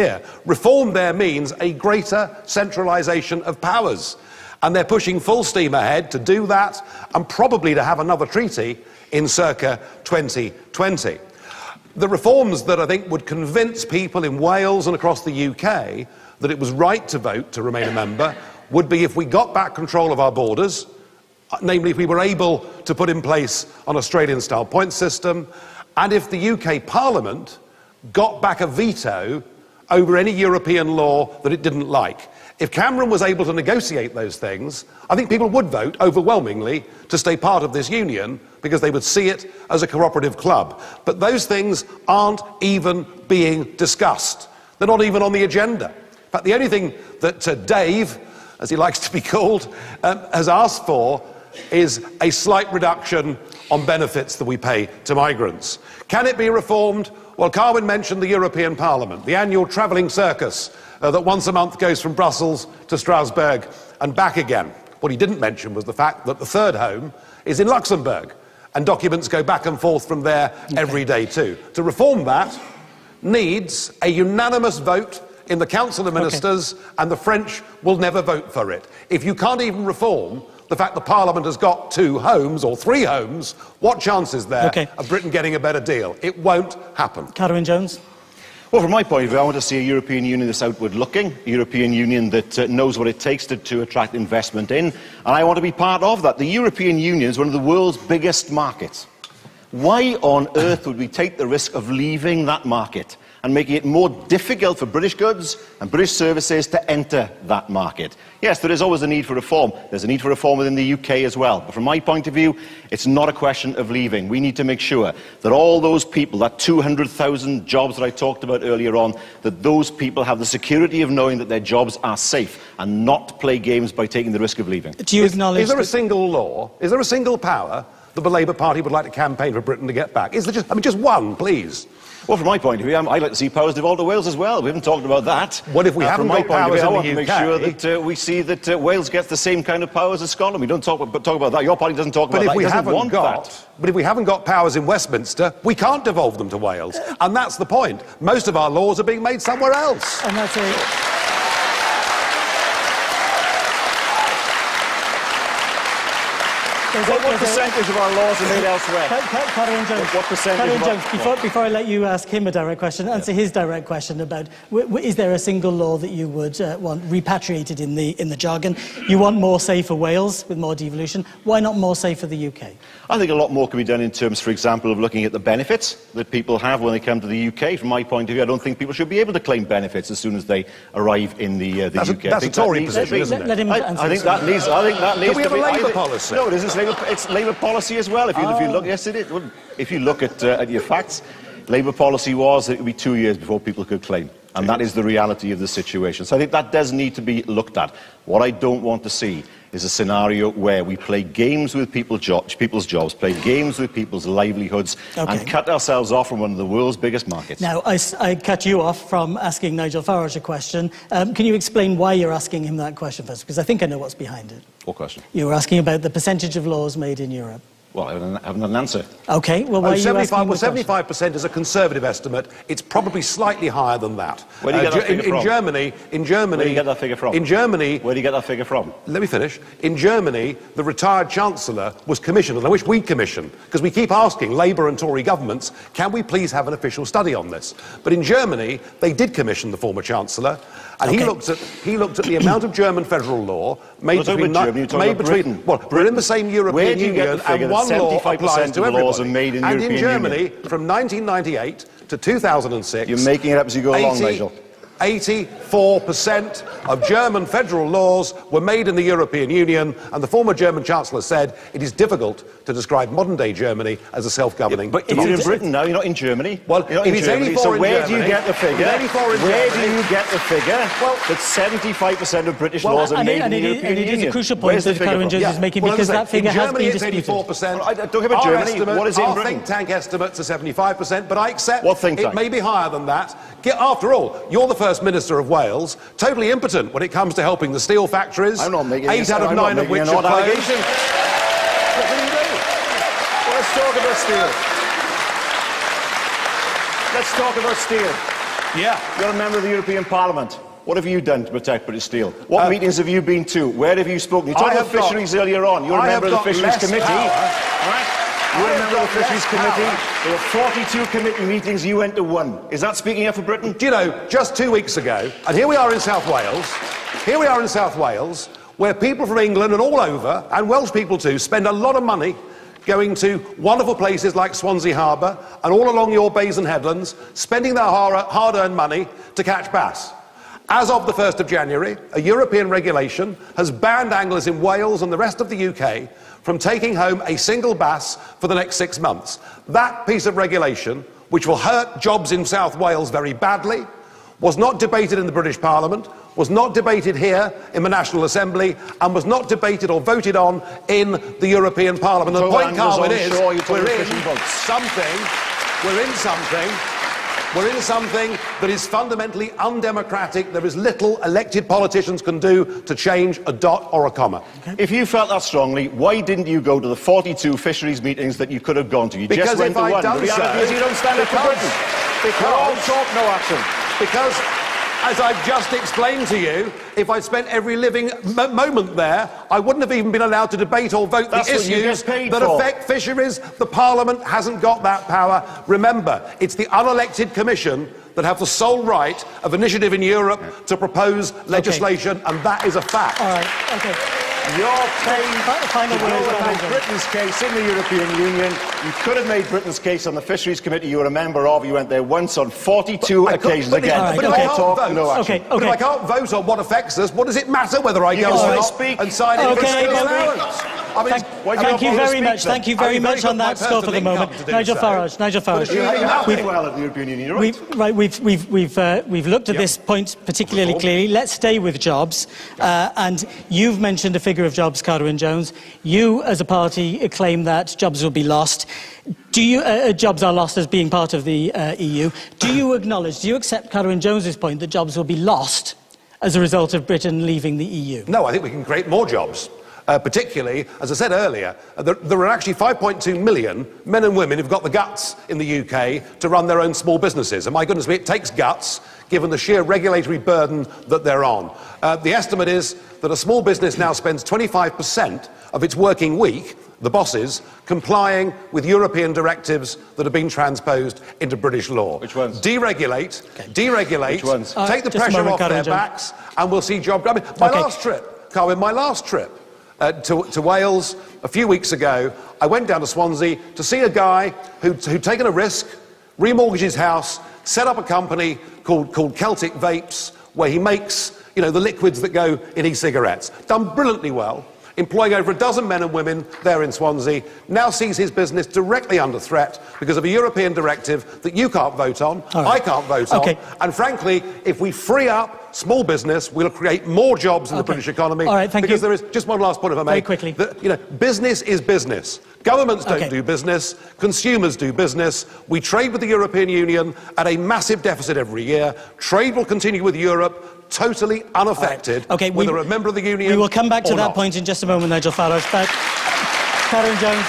here. Reform there means a greater centralisation of powers. And they're pushing full steam ahead to do that and probably to have another treaty in circa 2020. The reforms that I think would convince people in Wales and across the UK that it was right to vote to remain a member would be if we got back control of our borders, namely if we were able to put in place an Australian-style point system, and if the UK Parliament got back a veto over any European law that it didn't like. If Cameron was able to negotiate those things, I think people would vote overwhelmingly to stay part of this union because they would see it as a cooperative club. But those things aren't even being discussed. They're not even on the agenda. In fact, the only thing that Dave, as he likes to be called, has asked for is a slight reduction on benefits that we pay to migrants. Can it be reformed? Well, Carwyn mentioned the European Parliament, the annual travelling circus that once a month goes from Brussels to Strasbourg and back again. What he didn't mention was the fact that the third home is in Luxembourg, and documents go back and forth from there every day too. To reform that needs a unanimous vote in the Council of Ministers, and the French will never vote for it. If you can't even reform the fact that Parliament has got 2 homes or 3 homes, what chance is there of Britain getting a better deal? It won't happen. Catherine Jones. Well, from my point of view, I want to see a European Union that's outward-looking, a European Union that knows what it takes to attract investment in, and I want to be part of that. The European Union is one of the world's biggest markets. Why on earth would we take the risk of leaving that market and making it more difficult for British goods and British services to enter that market? Yes, there is always a need for reform. There's a need for reform within the UK as well. But from my point of view, it's not a question of leaving. We need to make sure that all those people, that 200,000 jobs that I talked about earlier on, that those people have the security of knowing that their jobs are safe and not play games by taking the risk of leaving. Do you acknowledge... Is there a single law, is there a single power that the Labour Party would like to campaign for Britain to get back? Is there just one, please? Well, from my point of view, I'd like to see powers devolved to Wales as well. We haven't talked about that. Well, if we haven't got powers in the UK... I want to make sure that we see that Wales gets the same kind of powers as Scotland. We don't talk about that. Your party doesn't talk about that. But if we haven't got powers in Westminster, we can't devolve them to Wales. And that's the point. Most of our laws are being made somewhere else. And that's it. What percentage of our laws are made elsewhere? Catherine Jones. What percentage? Catherine Jones, before I let you ask him a direct question, answer his direct question about is there a single law that you would want repatriated in the jargon? You want more say for Wales with more devolution. Why not more say for the UK? I think a lot more can be done in terms, for example, of looking at the benefits that people have when they come to the UK. From my point of view, I don't think people should be able to claim benefits as soon as they arrive in the UK. That's a Tory position, isn't it? Let him answer. I think that needs Can we have a Labour policy? No, it isn't. It's Labour policy as well. If you look, yes, it is. If you look at your facts, Labour policy was that it would be 2 years before people could claim, and that is the reality of the situation. So I think that does need to be looked at. What I don't want to see is a scenario where we play games with people's jobs, play games with people's livelihoods, and cut ourselves off from one of the world's biggest markets. Now, I cut you off from asking Nigel Farage a question. Can you explain why you're asking him that question first? Because I think I know what's behind it. What question? You were asking about the percentage of laws made in Europe. Well, I haven't an answer. OK, well, why are you asking the question? 75% is a conservative estimate. It's probably slightly higher than that. Where do you get that figure from? In Germany... Where do you get that figure from? In Germany... Where do you get that figure from? Let me finish. In Germany, the retired Chancellor was commissioned, and I wish we'd commission, because we keep asking Labour and Tory governments, can we please have an official study on this? But in Germany, they did commission the former Chancellor, and he looked at the amount of German federal law made between... Well, we're in the same European Union, and one law applies to everybody. Made in and European in Germany, Union. From 1998 to 2006... You're making it up as you go along, Nigel. 84% of German federal laws were made in the European Union, and the former German Chancellor said it is difficult to describe modern-day Germany as a self-governing... But you're in Britain now, you're not in Germany. Well, if it's 84 so where do you get the figure? Where do you get the figure? Well, that 75% of British laws are made in the European Union. And it is a crucial point that Catherine Jones is making, because that figure has been disputed. In Germany, it's 84%. I don't care about Germany. What is it in Britain? Our think tank estimates are 75%, but I accept what think tank? It may be higher than that. After all, you're the First Minister of Wales, totally impotent when it comes to helping the steel factories. I'm not making 8 out of 9 of which are closed. What can you do? Well, let's talk about steel. Let's talk about steel. Yeah. You're a member of the European Parliament. What have you done to protect British steel? What meetings have you been to? Where have you spoken? You talked about fisheries earlier on. You're a member of the Fisheries Committee. Right? You're a member of the Fisheries Committee. There were 42 committee meetings. You went to 1. Is that speaking up for Britain? Do you know, just 2 weeks ago, and here we are in South Wales, where people from England and all over, and Welsh people too, spend a lot of money going to wonderful places like Swansea Harbour and all along your bays and headlands, spending their hard-earned money to catch bass. As of the 1st of January, a European regulation has banned anglers in Wales and the rest of the UK from taking home a single bass for the next 6 months. That piece of regulation, which will hurt jobs in South Wales very badly, was not debated in the British Parliament, was not debated here in the National Assembly, and was not debated or voted on in the European Parliament. The point, Carwyn, is we're in something that is fundamentally undemocratic. There is little elected politicians can do to change a dot or a comma. Okay. If you felt that strongly, why didn't you go to the 42 fisheries meetings that you could have gone to? You because just went to one. The reality is you don't stand up for Britain. Because all talk, no action. Because, as I've just explained to you, if I'd spent every living moment there, I wouldn't have even been allowed to debate or vote the issues that affect fisheries. The Parliament hasn't got that power. Remember, it's the unelected Commission that have the sole right of initiative in Europe to propose legislation, and that is a fact. All right, okay. You're paid to make Britain's case in the European Union. You could have made Britain's case on the Fisheries Committee you were a member of. You went there once on 42 occasions again. But if I can't vote on what affects us, what does it matter whether I go or not and sign in for a allowance? Thank you very much. Thank you very much on that scope for the moment. Nigel Farage. We've looked at this point particularly clearly. Let's stay with jobs. And you've mentioned a figure of jobs, Carwyn Jones. You, as a party, claim that jobs will be lost. Do you, jobs are lost as being part of the EU. Do you accept Carwyn Jones's point that jobs will be lost as a result of Britain leaving the EU? No, I think we can create more jobs. Particularly, as I said earlier, there are actually 5.2 million men and women who've got the guts in the UK to run their own small businesses. And my goodness me, it takes guts, given the sheer regulatory burden that they're on. The estimate is that a small business now spends 25% of its working week, the bosses, complying with European directives that have been transposed into British law. Which ones? Deregulate, Which ones? Take the pressure off their backs, and we'll see job... I mean, my last trip, Carwyn, to Wales a few weeks ago, I went down to Swansea to see a guy who'd taken a risk, remortgaged his house, set up a company called Celtic Vapes, where he makes, the liquids that go in e-cigarettes. Done brilliantly well, employing over a dozen men and women there in Swansea, now sees his business directly under threat because of a European directive that you can't vote on, I can't vote on, and frankly, if we free up small business, we'll create more jobs in the British economy. All right, thank because you. There is just one last point, if I may. Very quickly. Business is business. Governments don't do business. Consumers do business. We trade with the European Union at a massive deficit every year. Trade will continue with Europe totally unaffected, whether a member of the Union. We will come back to that point in just a moment, Nigel Farage. But Carwyn Jones,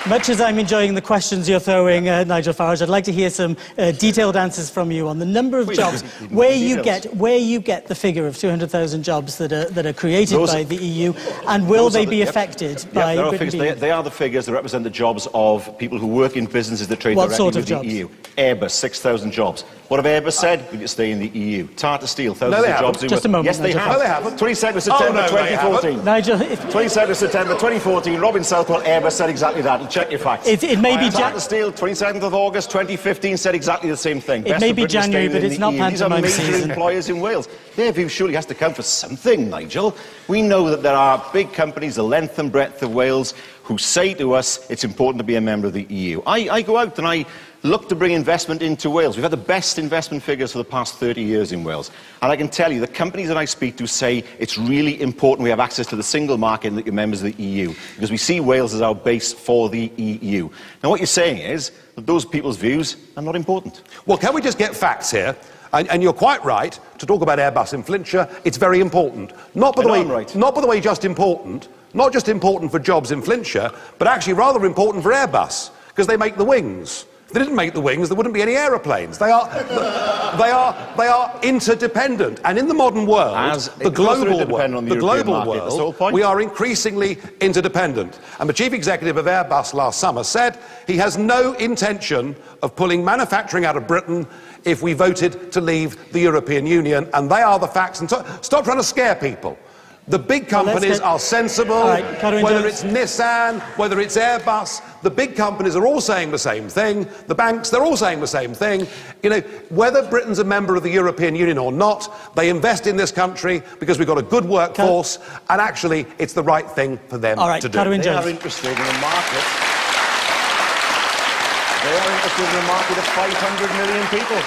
much as I'm enjoying the questions you're throwing, Nigel Farage, I'd like to hear some detailed answers from you on the number of jobs, where you get the figure of 200,000 jobs that are created by the EU, and will they be affected by Britain? They are the figures that represent the jobs of people who work in businesses that trade directly with the EU. Airbus, 6,000 jobs. What have Airbus said? We can stay in the EU. Tata Steel, thousands of jobs. Just a moment. Yes, they have. No, they haven't. 22nd of September 2014. Nigel, 22nd of September 2014, Robin Southwell, Airbus said exactly that. Check your facts. It may be Tata Steel, 27th of August 2015, said exactly the same thing. It may be January, but it's not pantomime season. These are major employers in Wales. Their view surely has to count for something, Nigel. We know that there are big companies, the length and breadth of Wales, who say to us it's important to be a member of the EU. I go out and I look to bring investment into Wales. We've had the best investment figures for the past 30 years in Wales. And I can tell you, the companies that I speak to say it's really important we have access to the single market and that you're members of the EU, because we see Wales as our base for the EU. Now, what you're saying is that those people's views are not important. Well, can we just get facts here? And you're quite right to talk about Airbus in Flintshire. It's very important. Not by the way just important, not just important for jobs in Flintshire, but actually rather important for Airbus. because they make the wings. If they didn't make the wings, there wouldn't be any aeroplanes. They are interdependent. And in the modern world, the global world, we are increasingly interdependent. And the chief executive of Airbus last summer said he has no intention of pulling manufacturing out of Britain if we voted to leave the European Union. And they are the facts. And stop trying to scare people. The big companies are sensible, whether it's Nissan, whether it's Airbus, the big companies are all saying the same thing. The banks, they're all saying the same thing. You know, whether Britain's a member of the European Union or not, they invest in this country because we've got a good workforce, and actually it's the right thing for them to do. They are interested in a market. They are interested in a market of 500 million people.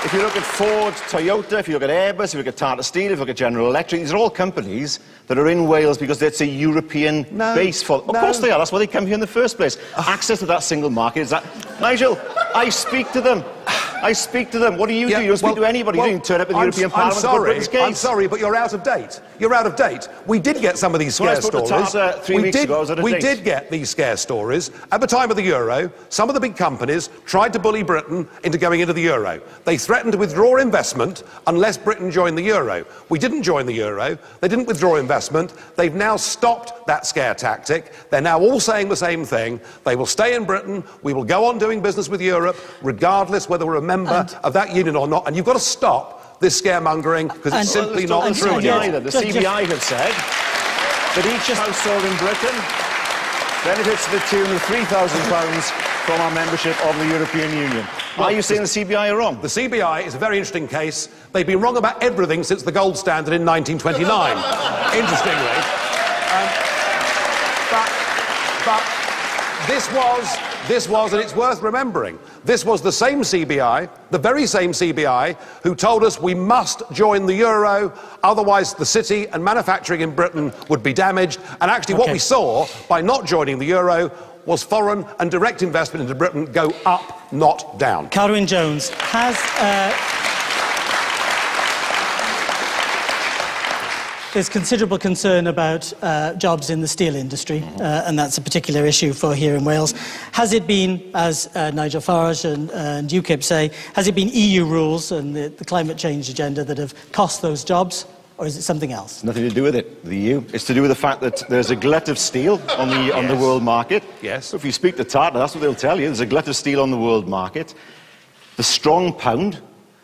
If you look at Ford, Toyota, if you look at Airbus, if you look at Tata Steel, if you look at General Electric, these are all companies that are in Wales because it's a European base for them. Of course they are. That's why they come here in the first place. Access to that single market is that... Nigel, I speak to them. I speak to them. What do? You don't speak to anybody. You don't turn up in the European Parliament to put Britain's case. I'm sorry, but you're out of date. You're out of date. We did get some of these scare stories. Tata 3 weeks ago, I was out of date. We did get these scare stories. At the time of the euro, some of the big companies tried to bully Britain into going into the euro. They threatened to withdraw investment unless Britain joined the euro. We didn't join the euro. They didn't withdraw investment. They've now stopped that scare tactic. They're now all saying the same thing. They will stay in Britain. We will go on doing business with Europe, regardless whether we're a member of that union or not. And you've got to stop this scaremongering because it's simply not true. The CBI have said that each household in Britain benefits to the tune of £3,000 from our membership of the European Union. Are you saying the CBI are wrong? The CBI is a very interesting case. They've been wrong about everything since the gold standard in 1929. Interestingly. But this was, and it's worth remembering, this was the same CBI, the very same CBI, who told us we must join the euro, otherwise the city and manufacturing in Britain would be damaged. And actually what we saw by not joining the euro was foreign and direct investment into Britain go up, not down. Carwyn Jones, there's considerable concern about jobs in the steel industry, and that's a particular issue for here in Wales. Has it been, as Nigel Farage and UKIP say, has it been EU rules and the climate change agenda that have cost those jobs, or is it something else? Nothing to do with it, the EU. It's to do with the fact that there's a glut of steel on the world market. Yes. So if you speak to Tata, that's what they'll tell you. There's a glut of steel on the world market. The strong pound.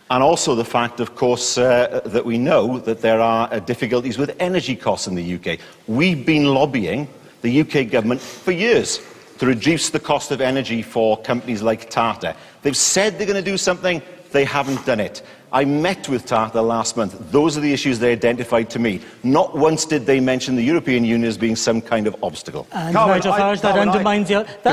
And also the fact, of course, that we know that there are difficulties with energy costs in the UK. We've been lobbying the UK government for years to reduce the cost of energy for companies like Tata. They've said they're going to do something, they haven't done it. I met with Tata last month. Those are the issues they identified to me. Not once did they mention the European Union as being some kind of obstacle. And Nigel Farage, that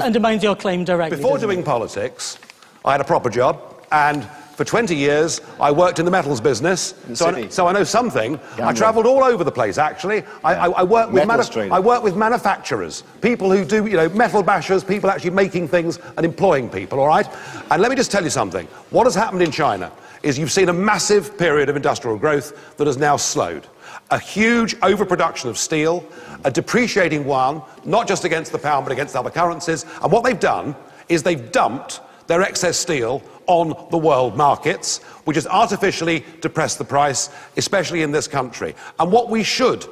undermines your claim directly. Before doing politics, I had a proper job, and for 20 years, I worked in the metals business, so I know something. I travelled all over the place, actually. I work with manufacturers, people who do, metal bashers, people actually making things and employing people, all right? And let me just tell you something. What has happened in China is you've seen a massive period of industrial growth that has now slowed. A huge overproduction of steel, a depreciating yuan, not just against the pound, but against other currencies. And what they've done is they've dumped their excess steel on the world markets, which has artificially depressed the price, especially in this country. And what we should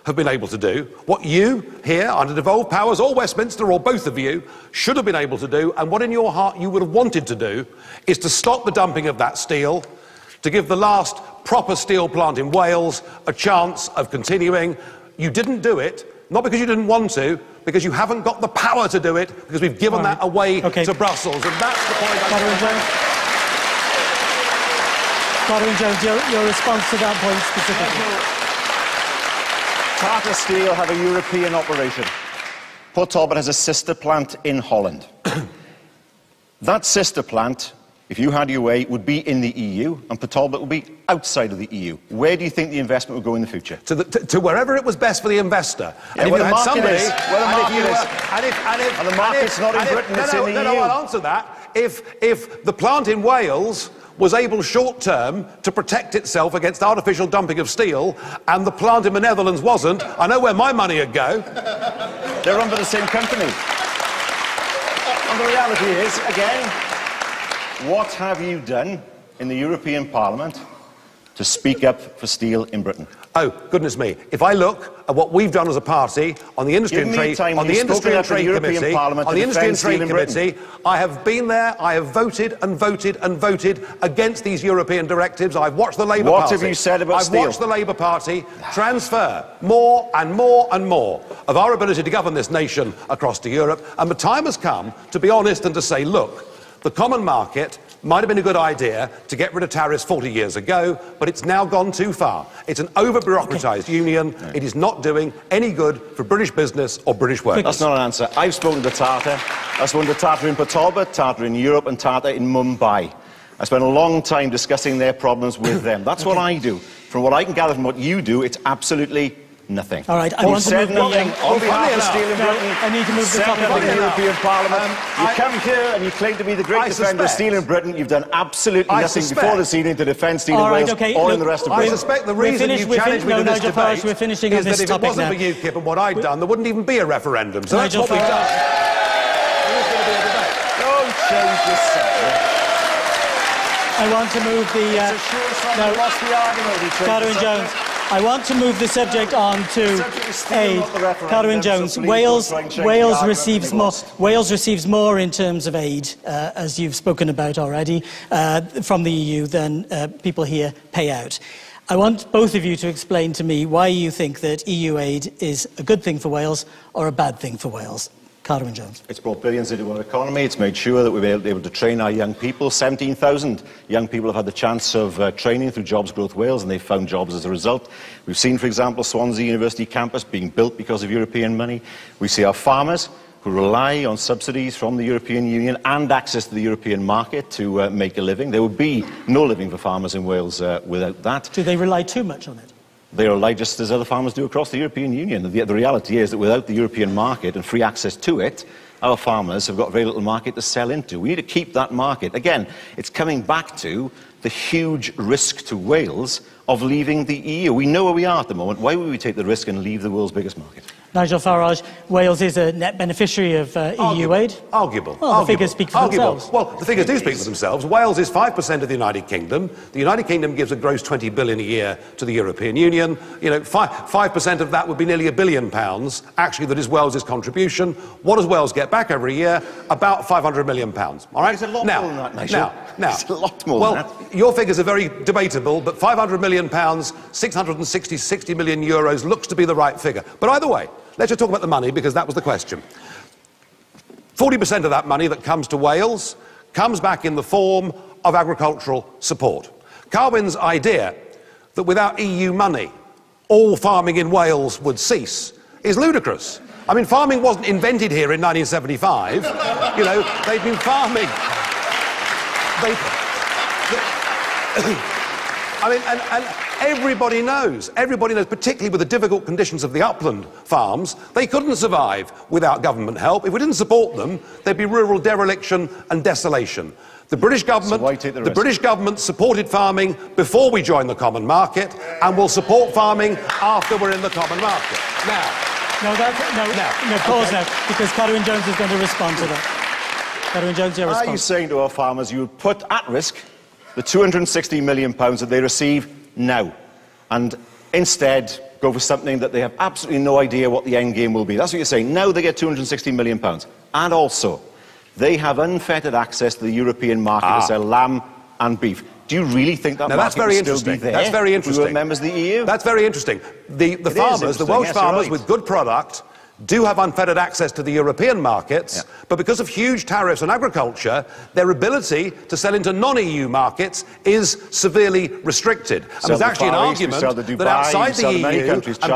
have been able to do, what you here under devolved powers or Westminster or both of you should have been able to do, and what in your heart you would have wanted to do, is to stop the dumping of that steel, to give the last proper steel plant in Wales a chance of continuing. You didn't do it, not because you didn't want to, because you haven't got the power to do it, because we've given that away to Brussels. And that's the point. Carwyn Jones, your response to that point specifically. Tata Steel have a European operation. Port Talbot has a sister plant in Holland. That sister plant, if you had your way, would be in the EU, and Port Talbot would be outside of the EU. Where do you think the investment would go in the future? To wherever it was best for the investor. And the market's not in Britain, it's in the EU. No, I'll answer that. If the plant in Wales was able short-term to protect itself against artificial dumping of steel, and the plant in the Netherlands wasn't, I know where my money would go. They're run by the same company. And the reality is, again, what have you done in the European Parliament to speak up for steel in Britain? Oh, goodness me. If I look at what we've done as a party on the Industry and Trade Committee, I have been there, I have voted and voted and voted against these European directives. I've watched the Labour Party. What have you said about steel? I've watched the Labour Party transfer more and more and more of our ability to govern this nation across to Europe, and the time has come to be honest and to say, look, the common market might have been a good idea to get rid of tariffs 40 years ago, but it's now gone too far. It's an over-bureaucratised union. It is not doing any good for British business or British workers. That's not an answer. I've spoken to Tata. I've spoken to Tata in Port Talbot, Tata in Europe, and Tata in Mumbai. I spent a long time discussing their problems with them. That's what I do. From what I can gather from what you do, it's absolutely nothing. All right, I want to move nothing on behalf of steel in Britain. I need to move the topic in the European Parliament. You come here and you claim to be the great defender of steel in Britain. You've done absolutely nothing before this evening to defend steel in Wales or in the rest of Britain. I suspect the reason you challenged me to this debate we're finishing is this that if it wasn't for UKIP and what I'd done, there wouldn't even be a referendum. So that's what we've done. There is going to be a debate. Don't change this subject. I want to move the... lost the argument. Carwyn Jones. I want to move the subject on to aid. Carwyn Jones, Wales receives more in terms of aid, as you've spoken about already, from the EU than people here pay out. I want both of you to explain to me why you think that EU aid is a good thing for Wales or a bad thing for Wales. Carwyn Jones. It's brought billions into our economy. It's made sure that we've been able to train our young people. 17,000 young people have had the chance of training through Jobs Growth Wales, and they've found jobs as a result. We've seen, for example, Swansea University campus being built because of European money. We see our farmers who rely on subsidies from the European Union and access to the European market to make a living. There would be no living for farmers in Wales without that. Do they rely too much on it? They rely just as other farmers do across the European Union. The reality is that without the European market and free access to it, our farmers have got very little market to sell into. We need to keep that market. Again, it's coming back to the huge risk to Wales of leaving the EU. We know where we are at the moment. Why would we take the risk and leave the world's biggest market? Nigel Farage, Wales is a net beneficiary of EU aid. Arguable. Well, the figures speak for themselves. Well, the figures do speak for themselves. Wales is 5% of the United Kingdom. The United Kingdom gives a gross 20 billion a year to the European Union. You know, 5% of that would be nearly £1 billion. Actually, that is Wales's contribution. What does Wales get back every year? About £500 million. All right? It's a lot more than that, Nigel. Now, it's a lot more than that. Your figures are very debatable, but £500 million, 60 million euros looks to be the right figure. But either way, let's just talk about the money, because that was the question. 40% of that money that comes to Wales comes back in the form of agricultural support. Carwyn's idea that without EU money, all farming in Wales would cease is ludicrous. I mean, farming wasn't invented here in 1975. You know, they've been farming. I mean, and everybody knows, particularly with the difficult conditions of the upland farms, they couldn't survive without government help. If we didn't support them, there'd be rural dereliction and desolation. The British government supported farming before we joined the common market, and will support farming after we're in the common market. Pause now, because Carwyn Jones is going to respond to that. Carwyn Jones, your response. Are you saying to our farmers you would put at risk the £260 million that they receive now, and instead go for something that they have absolutely no idea what the end game will be? That's what you're saying. Now they get £260 million. And also, they have unfettered access to the European market to sell lamb and beef. Do you really think that market will still be there? That's very interesting. If we were members of the EU? That's very interesting. The farmers, the Welsh farmers with good product, do have unfettered access to the European markets, but because of huge tariffs on agriculture, their ability to sell into non-EU markets is severely restricted. And there's actually an argument that outside the EU, and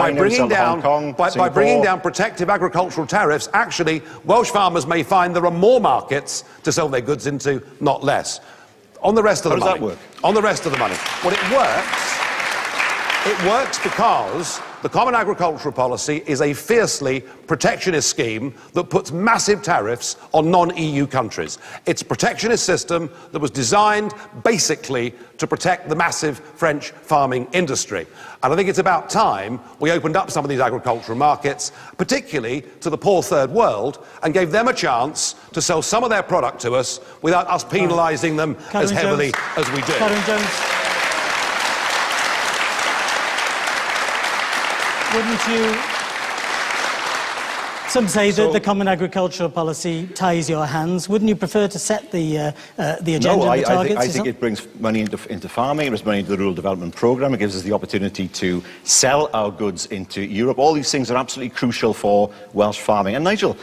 by bringing down protective agricultural tariffs, actually, Welsh farmers may find there are more markets to sell their goods into, not less. On the rest of the money. How does that work? On the rest of the money. Well, it works because the Common Agricultural Policy is a fiercely protectionist scheme that puts massive tariffs on non-EU countries. It's a protectionist system that was designed basically to protect the massive French farming industry. And I think it's about time we opened up some of these agricultural markets, particularly to the poor third world, and gave them a chance to sell some of their product to us without us penalising them as heavily as we do. Karen Jones. Wouldn't you... Some say that the Common Agricultural Policy ties your hands. Wouldn't you prefer to set the agenda and the targets? I think it brings money into farming, it brings money into the Rural Development Programme, it gives us the opportunity to sell our goods into Europe. All these things are absolutely crucial for Welsh farming. And Nigel,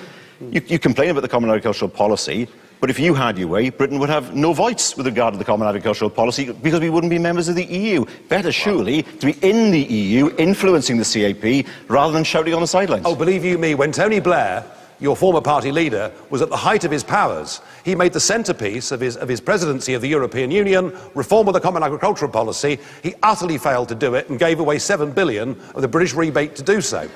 you complain about the Common Agricultural Policy, but if you had your way, Britain would have no voice with regard to the Common Agricultural Policy because we wouldn't be members of the EU. Better surely to be in the EU, influencing the CAP, rather than shouting on the sidelines. Oh, believe you me, when Tony Blair, your former party leader, was at the height of his powers, he made the centrepiece of his presidency of the European Union reform of the Common Agricultural Policy. He utterly failed to do it and gave away £7 billion of the British rebate to do so.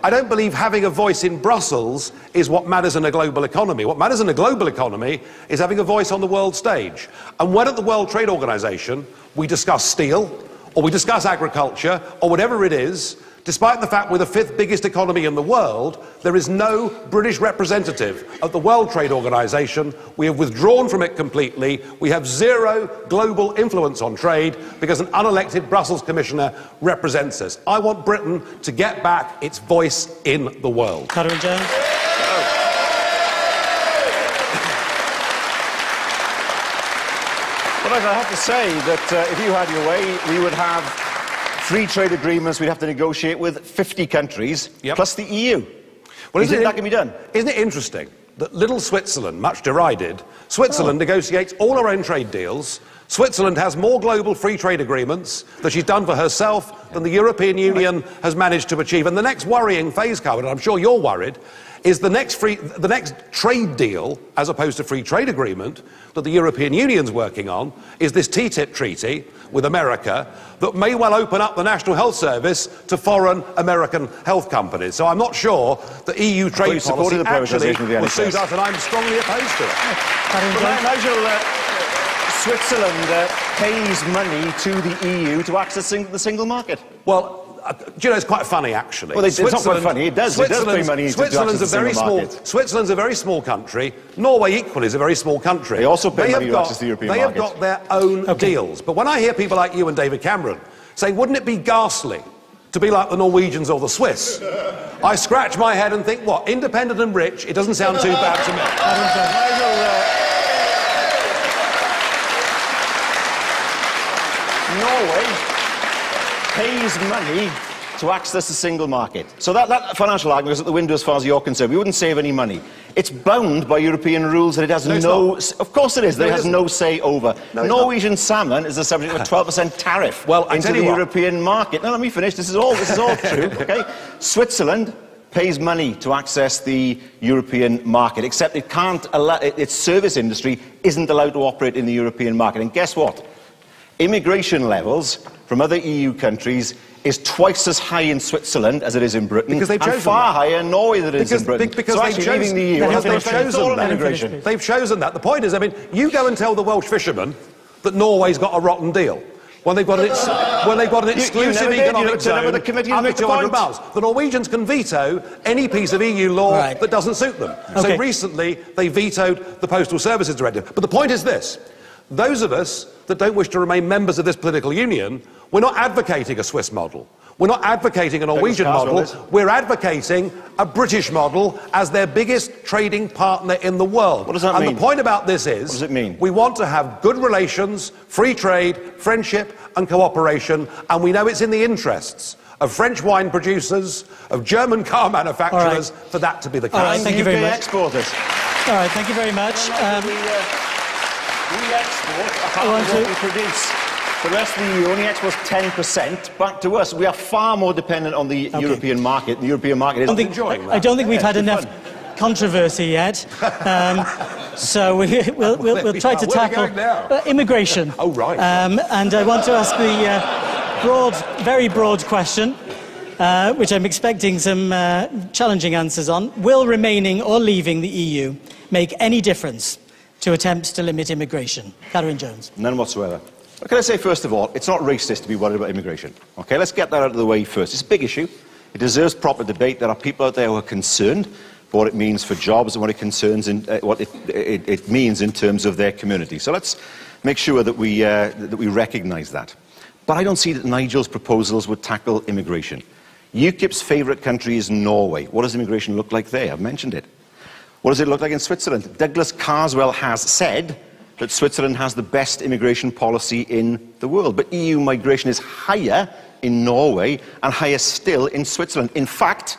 I don't believe having a voice in Brussels is what matters in a global economy. What matters in a global economy is having a voice on the world stage. And when at the World Trade Organization we discuss steel, or we discuss agriculture, or whatever it is, despite the fact we're the fifth biggest economy in the world, there is no British representative at the World Trade Organization. We have withdrawn from it completely. We have zero global influence on trade because an unelected Brussels commissioner represents us. I want Britain to get back its voice in the world. Karen Jones. Well, I have to say that if you had your way, we would have free trade agreements we'd have to negotiate with 50 countries, plus the EU. Well, isn't that can be done? Isn't it interesting that little Switzerland, much derided, Switzerland negotiates all her own trade deals. Switzerland has more global free trade agreements that she's done for herself than the European Union has managed to achieve. And the next worrying phase, Cohen, and I'm sure you're worried, is the next trade deal, as opposed to free trade agreement, that the European Union's working on, is this TTIP treaty with America that may well open up the National Health Service to foreign American health companies. So I'm not sure the EU trade policy actually will suit us, and I'm strongly opposed to it. But Nigel, Switzerland pays money to the EU to access the single market. Well, do you know, it's quite funny, actually. Well, it's not quite funny. It does pay money to access the single market. Switzerland's a very small country. Norway equally is a very small country. They also pay money to access the European market. They have got their own deals. But when I hear people like you and David Cameron saying, wouldn't it be ghastly to be like the Norwegians or the Swiss, I scratch my head and think, what, independent and rich? It doesn't sound too bad to me. Norway pays money to access the single market. So that financial argument is at the window as far as you're concerned. We wouldn't save any money. It's bound by European rules that it has of course it is, that it has no say over. Norwegian salmon is the subject of a 12% tariff into the European market. Now, let me finish. This is all true, okay? Switzerland pays money to access the European market, except it can't allow, its service industry isn't allowed to operate in the European market. And guess what? Immigration levels from other EU countries is twice as high in Switzerland as it is in Britain, because they've chosen and far higher in Norway than it is in Britain. Because so they've chosen the EU, they've chosen that. Immigration. They've chosen that. The point is, I mean, you go and tell the Welsh fishermen that Norway's got a rotten deal when they've got an exclusive economic zone under 200 miles. The Norwegians can veto any piece of EU law that doesn't suit them. So recently they vetoed the Postal Services Directive. But the point is this: those of us that don't wish to remain members of this political union, we're not advocating a Swiss model. We're not advocating a Norwegian model. We're advocating a British model as their biggest trading partner in the world. What does that mean? And the point about this is, what does it mean? We want to have good relations, free trade, friendship and cooperation, and we know it's in the interests of French wine producers, of German car manufacturers, for that to be the case. All right, thank you very much. Exporters. All right, thank you very much. We export apart from what we produce. The rest of the EU only exports 10% back to us. We are far more dependent on the European market. The European market is enjoying that. I don't think we've had enough controversy yet. So we'll try to tackle immigration. Oh, right. And I want to ask very broad question, which I'm expecting some challenging answers on. Will remaining or leaving the EU make any difference to attempts to limit immigration? Catherine Jones. None whatsoever. What can I say, first of all, it's not racist to be worried about immigration. OK, let's get that out of the way first. It's a big issue. It deserves proper debate. There are people out there who are concerned for what it means for jobs and what it means in terms of their community. So let's make sure that we recognise that. But I don't see that Nigel's proposals would tackle immigration. UKIP's favourite country is Norway. What does immigration look like there? I've mentioned it. What does it look like in Switzerland? Douglas Carswell has said that Switzerland has the best immigration policy in the world. But EU migration is higher in Norway and higher still in Switzerland. In fact,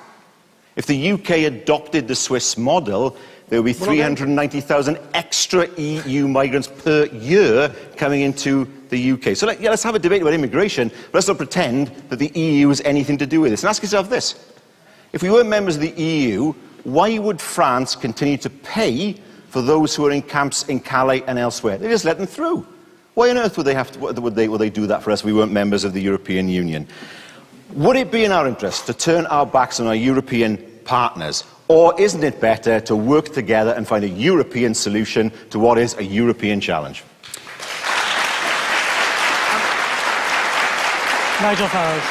if the UK adopted the Swiss model, there would be 390,000 extra EU migrants per year coming into the UK. So let's have a debate about immigration, but let's not pretend that the EU has anything to do with this. And ask yourself this. If we weren't members of the EU, why would France continue to pay for those who are in camps in Calais and elsewhere? They just let them through. Why on earth would they do that for us if we weren't members of the European Union? Would it be in our interest to turn our backs on our European partners? Or isn't it better to work together and find a European solution to what is a European challenge? Nigel Farage.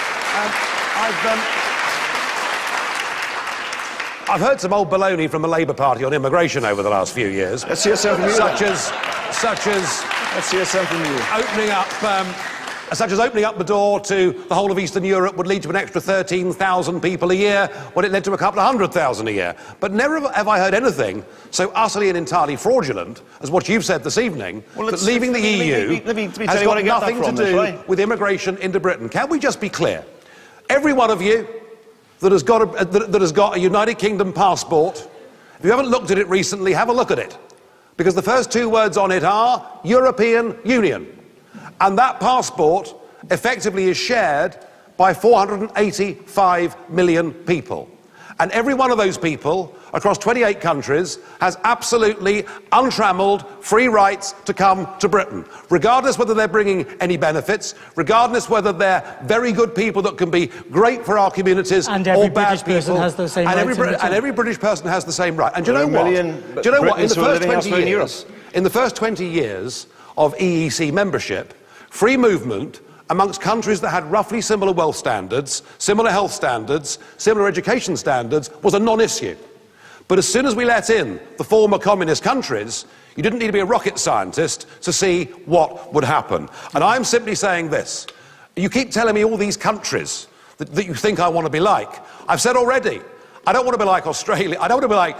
I've heard some old baloney from the Labour Party on immigration over the last few years. Let's hear some from you. Such as let's hear some from you. Opening up the door to the whole of Eastern Europe would lead to an extra 13,000 people a year, when it led to a couple of 100,000 a year. But never have I heard anything so utterly and entirely fraudulent as what you've said this evening, that leaving the EU has got nothing to do with immigration into Britain. Can we just be clear? Every one of you that has got a United Kingdom passport, if you haven't looked at it recently, have a look at it. Because the first two words on it are European Union. And that passport effectively is shared by 485 million people. And every one of those people, across 28 countries, has absolutely untrammelled free rights to come to Britain, regardless whether they're bringing any benefits, regardless whether they're very good people that can be great for our communities, and every or bad British person people. has the same rights. And every British person has the same right. And do you know what? Do you know what? In the first 20 years of EEC membership, free movement amongst countries that had roughly similar wealth standards, similar health standards, similar education standards, was a non-issue. But as soon as we let in the former communist countries, you didn't need to be a rocket scientist to see what would happen. And I'm simply saying this. You keep telling me all these countries that you think I want to be like. I've said already, I don't want to be like Australia, I don't want to be like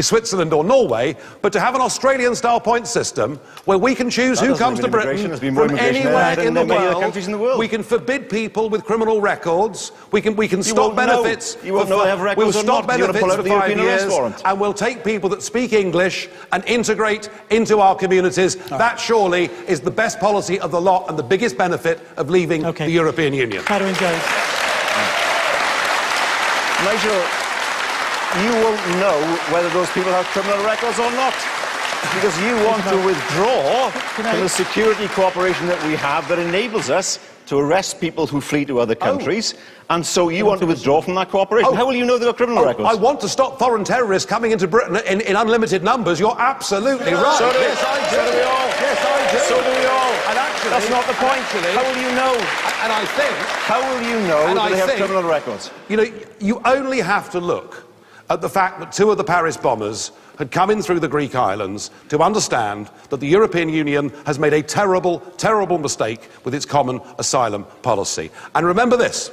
Switzerland or Norway, but to have an Australian-style point system where we can choose who comes to Britain from anywhere in the world. We can forbid people with criminal records. We can stop benefits. You won't know they have records We'll stop benefits for 5 years, warrant. and we'll take people that speak English and integrate into our communities. That surely is the best policy of the lot and the biggest benefit of leaving the European Union. Catherine Jones. Nigel, you won't know whether those people have criminal records or not, because you want to withdraw from the security cooperation that we have that enables us to arrest people who flee to other countries, and so you want to withdraw from that cooperation. How will you know they've got criminal records? I want to stop foreign terrorists coming into Britain in unlimited numbers. You're absolutely right. So do yes, I do. So do we all. Yes, I do. So do we all. And actually, that's not the point. How will you know? And I think... How will you know that they have criminal records? You know, you only have to look at the fact that 2 of the Paris bombers had come in through the Greek islands to understand that the European Union has made a terrible, terrible mistake with its common asylum policy. And remember this,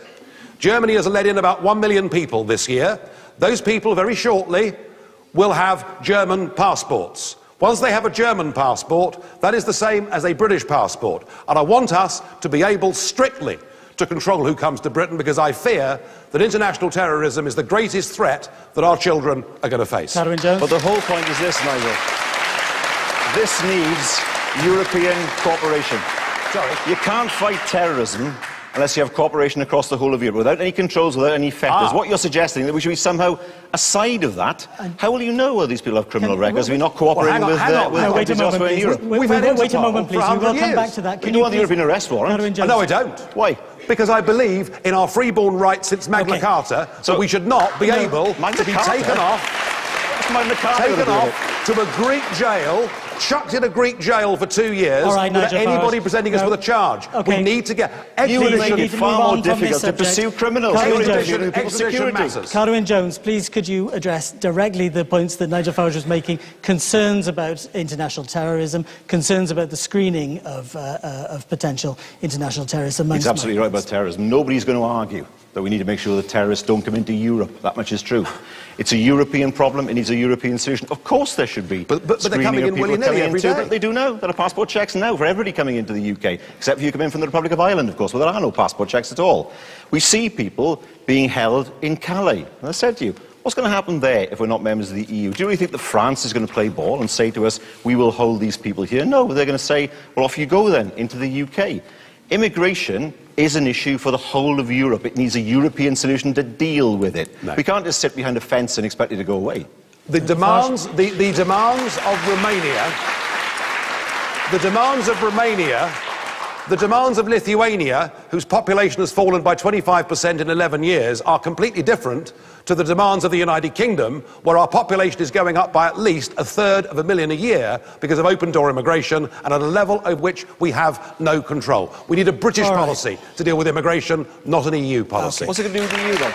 Germany has let in about 1 million people this year. Those people very shortly will have German passports. Once they have a German passport, that is the same as a British passport. And I want us to be able strictly to control who comes to Britain, because I fear that international terrorism is the greatest threat that our children are going to face. Catherine Jones. But the whole point is this, Nigel. This needs European cooperation. Sorry. You can't fight terrorism unless you have cooperation across the whole of Europe, without any controls, without any fetters. What you're suggesting, that we should be somehow aside of that. How will you know whether these people have criminal records if we're not cooperating with entities elsewhere in Europe? Wait a moment, please. We will come back to that. You don't want the European arrest warrant? No, I don't. Why? Because I believe in our freeborn rights since Magna Carta, so we should not be able to be taken off to a Greek jail, chucked in a Greek jail for 2 years, without anybody presenting us with a charge. We need to get extradition. It's far more difficult to pursue criminals. Extradition matters. Carwyn Jones, please could you address directly the points that Nigel Farage was making, concerns about international terrorism, concerns about the screening of potential international terrorists amongst He's absolutely right about terrorism. Nobody's going to argue that we need to make sure that terrorists don't come into Europe. That much is true. It's a European problem. It needs a European solution. Of course there should be. But they're coming in willy-nilly every day. But they do now. There are passport checks now for everybody coming into the UK, except if you come in from the Republic of Ireland, of course, where there are no passport checks at all. We see people being held in Calais. And I said to you, what's going to happen there if we're not members of the EU? Do you really think that France is going to play ball and say to us, we will hold these people here? No, they're going to say, well, off you go then, into the UK. Immigration is an issue for the whole of Europe. It needs a European solution to deal with it. No. We can't just sit behind a fence and expect it to go away. The demands of Romania, the demands of Lithuania, whose population has fallen by 25% in 11 years, are completely different to the demands of the United Kingdom, where our population is going up by at least 1/3 a year because of open-door immigration and at a level of which we have no control. We need a British policy to deal with immigration, not an EU policy. What's it going to do with the EU, then?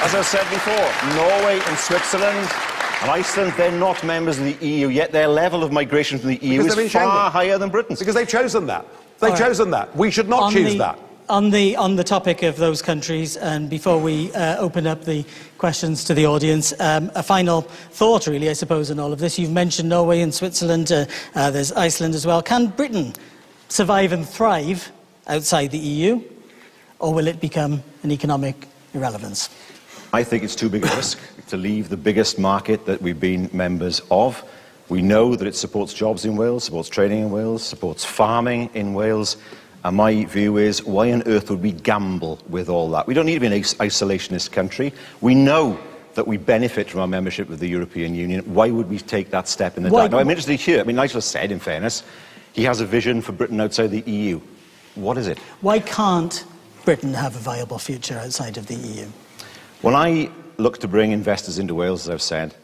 As I said before, Norway and Switzerland and Iceland, they're not members of the EU, yet their level of migration from the EU is far higher than Britain's. Because they've chosen that. They've chosen that. We should not choose that. On the topic of those countries, and before we open up the questions to the audience, a final thought, really, I suppose, on all of this. You've mentioned Norway and Switzerland. There's Iceland as well. Can Britain survive and thrive outside the EU, or will it become an economic irrelevance? I think it's too big a risk to leave the biggest market that we've been members of. We know that it supports jobs in Wales, supports training in Wales, supports farming in Wales. And my view is, why on earth would we gamble with all that? We don't need to be an isolationist country. We know that we benefit from our membership of the European Union. Why would we take that step in the dark? Now, I'm interested to hear. I mean, Nigel has said, in fairness, he has a vision for Britain outside the EU. What is it? Why can't Britain have a viable future outside of the EU? When I look to bring investors into Wales, as I've said,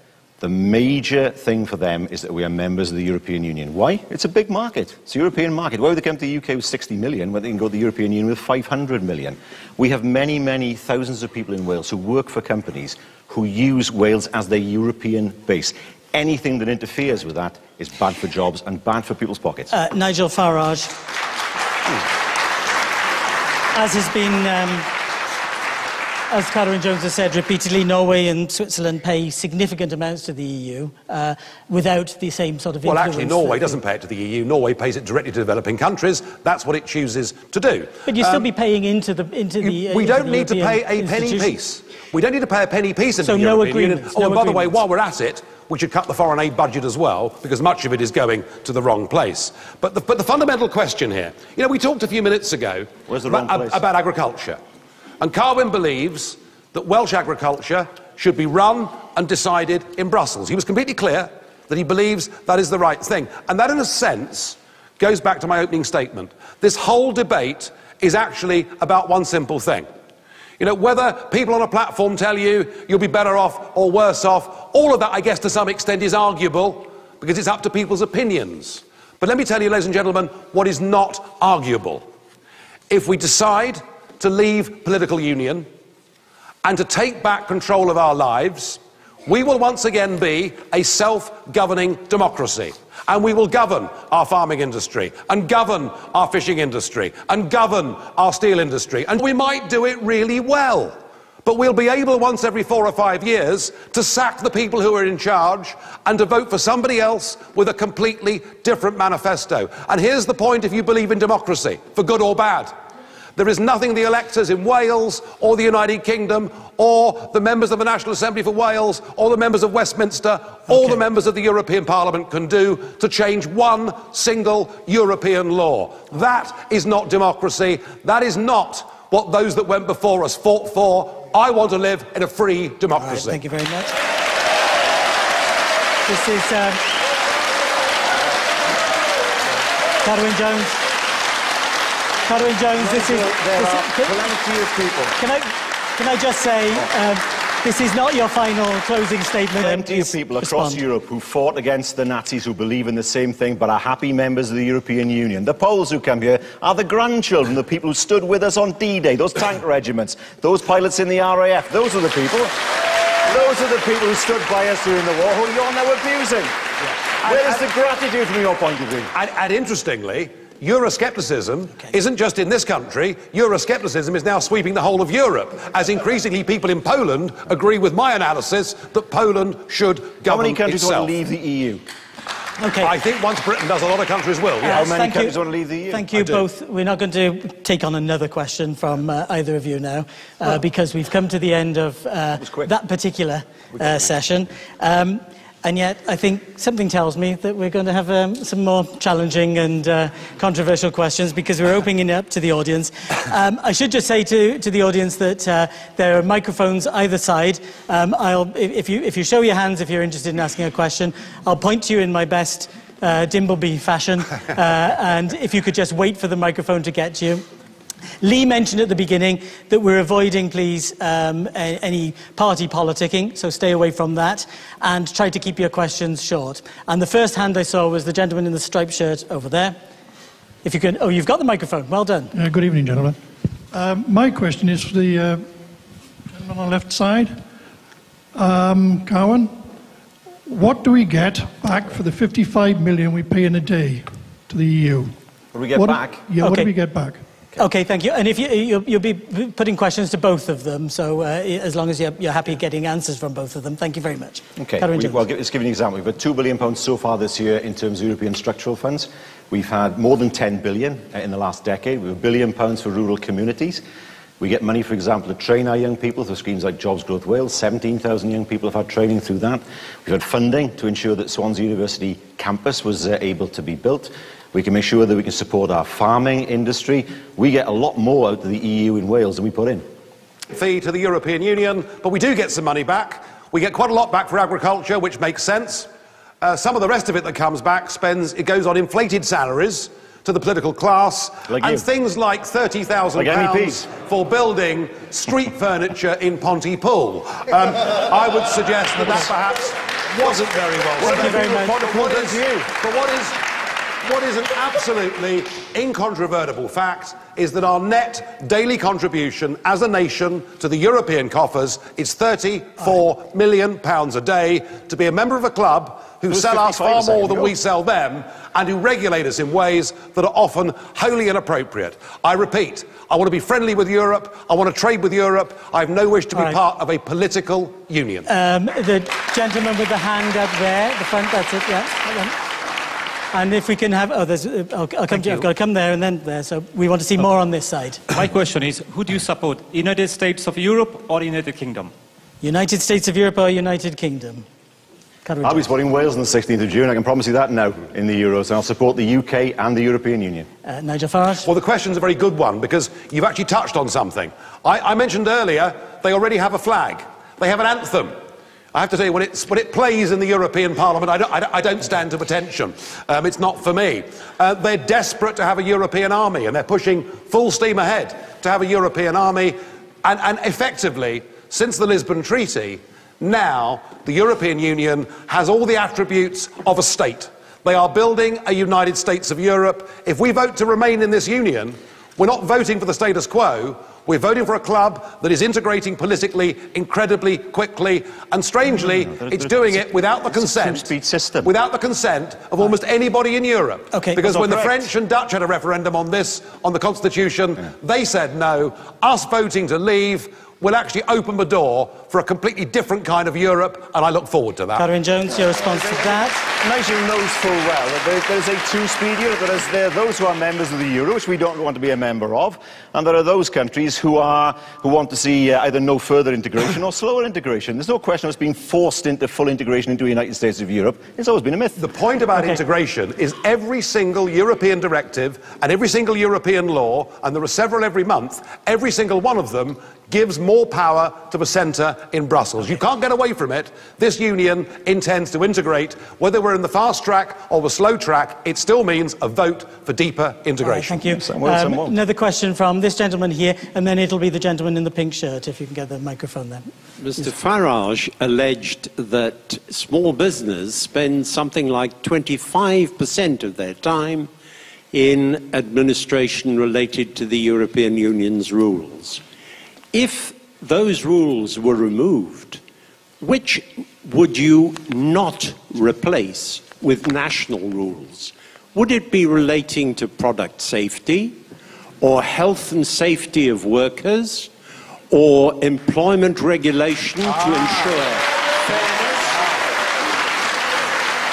the major thing for them is that we are members of the European Union. Why? It's a big market. It's a European market. Why would they come to the UK with 60 million when they can go to the European Union with 500 million? We have many, many thousands of people in Wales who work for companies who use Wales as their European base. Anything that interferes with that is bad for jobs and bad for people's pockets. Nigel Farage, as has been... as Carwyn Jones has said repeatedly, Norway and Switzerland pay significant amounts to the EU without the same sort of influence. Well, actually, Norway doesn't pay it to the EU. Norway pays it directly to developing countries. That's what it chooses to do. But you still be paying into the we don't need to pay a penny piece. We don't need to pay a penny piece into the European Union. Oh, and by the way, while we're at it, we should cut the foreign aid budget as well, because much of it is going to the wrong place. But the fundamental question here, you know, we talked a few minutes ago about agriculture. And Carwyn believes that Welsh agriculture should be run and decided in Brussels. He was completely clear that he believes that is the right thing. And that, in a sense, goes back to my opening statement. This whole debate is actually about one simple thing. You know, whether people on a platform tell you you'll be better off or worse off, all of that, I guess, to some extent is arguable, because it's up to people's opinions. But let me tell you, ladies and gentlemen, what is not arguable. If we decide to leave political union and to take back control of our lives, we will once again be a self-governing democracy. And we will govern our farming industry, and govern our fishing industry, and govern our steel industry. And we might do it really well. But we'll be able, once every 4 or 5 years, to sack the people who are in charge and to vote for somebody else with a completely different manifesto. And here's the point, if you believe in democracy, for good or bad. There is nothing the electors in Wales or the United Kingdom or the members of the National Assembly for Wales or the members of Westminster or the members of the European Parliament can do to change one single European law. That is not democracy. That is not what those that went before us fought for. I want to live in a free democracy. Thank you very much. This is Cadwyn Jones. Cadwyn Jones, this is... There are plenty of people. Can I just say, this is not your final closing statement. Plenty of people across Europe who fought against the Nazis, who believe in the same thing, but are happy members of the European Union. The Poles who come here are the grandchildren, the people who stood with us on D-Day, those tank regiments, those pilots in the RAF. Those are the people. Those are the people who stood by us during the war, who you're now abusing. Yeah. Where is the gratitude from your point of view? And interestingly, Euroscepticism isn't just in this country. Euroscepticism is now sweeping the whole of Europe, as increasingly people in Poland agree with my analysis that Poland should govern itself. How many countries want to leave the EU? Okay. I think once Britain does, a lot of countries will. How many countries want to leave the EU? Thank you both. We're not going to take on another question from either of you now, because we've come to the end of that particular session. And yet, I think something tells me that we're going to have some more challenging and controversial questions, because we're opening it up to the audience. I should just say to the audience that there are microphones either side. If you show your hands if you're interested in asking a question, I'll point to you in my best Dimbleby fashion, and if you could just wait for the microphone to get to you. Lee mentioned at the beginning that we're avoiding, please, any party politicking, so stay away from that, and try to keep your questions short. And the first hand I saw was the gentleman in the striped shirt over there. If you can... Oh, you've got the microphone. Well done. Good evening, gentlemen. My question is for the gentleman on the left side. Cowan, what do we get back for the 55 million we pay in a day to the EU? What do we get back? Yeah, what do we get back? Okay, thank you. And if you'll be putting questions to both of them, so as long as you're happy getting answers from both of them, thank you very much. Okay, well, let's give you an example. We've had £2 billion so far this year in terms of European structural funds. We've had more than 10 billion in the last decade. We have £1 billion for rural communities. We get money, for example, to train our young people through schemes like Jobs Growth Wales. 17,000 young people have had training through that. We've had funding to ensure that Swansea University campus was able to be built. We can make sure that we can support our farming industry. We get a lot more out of the EU in Wales than we put in. Fee to the European Union, but we do get some money back. We get quite a lot back for agriculture, which makes sense. Some of the rest of it that comes back it goes on inflated salaries to the political class, and things like £30,000 for building street furniture in Pontypool. I would suggest that perhaps wasn't very well. Thank you very much. But what is an absolutely incontrovertible fact is that our net daily contribution as a nation to the European coffers is £34 million a day to be a member of a club who sell us far more than we sell them and who regulate us in ways that are often wholly inappropriate. I repeat, I want to be friendly with Europe, I want to trade with Europe, I have no wish to be part of a political union. The gentleman with the hand up there, the front, that's it, yeah. And if we can have... Oh, I'll come to you. I've got to come there and then there, so we want to see more on this side. My question is, who do you support, United States of Europe or United Kingdom? United States of Europe or United Kingdom? I'll be supporting Wales on the 16th of June, I can promise you that now, in the Euros, and I'll support the UK and the European Union. Nigel Farage? Well, the question's a very good one, because you've actually touched on something. I mentioned earlier, they already have a flag. They have an anthem. I have to say, when it plays in the European Parliament, I don't stand to attention. It's not for me. They're desperate to have a European army, and they're pushing full steam ahead to have a European army. And effectively, since the Lisbon Treaty, now the European Union has all the attributes of a state. They are building a United States of Europe. If we vote to remain in this union, we're not voting for the status quo. We're voting for a club that is integrating politically incredibly quickly, and strangely, it's doing it without the consent. Without the consent of almost anybody in Europe. Okay. Because when the French and Dutch had a referendum on this, on the Constitution, they said no. Us voting to leave will actually open the door for a completely different kind of Europe, and I look forward to that. Catherine Jones, your response to that? Nigel knows full well that there's a two-speed Europe. There are those who are members of the euro, which we don't want to be a member of, and there are those countries who want to see either no further integration or slower integration. There's no question of us being forced into full integration into the United States of Europe. It's always been a myth. The point about integration is every single European directive and every single European law, and there are several every month, every single one of them gives more power to the centre in Brussels. You can't get away from it. This union intends to integrate. Whether we're in the fast track or the slow track, it still means a vote for deeper integration. Right, thank you. Another question from this gentleman here, and then it'll be the gentleman in the pink shirt, if you can get the microphone then. Mr. Farage alleged that small business spends something like 25% of their time in administration related to the European Union's rules. If those rules were removed, which would you not replace with national rules? Would it be relating to product safety, or health and safety of workers, or employment regulation to ensure fairness?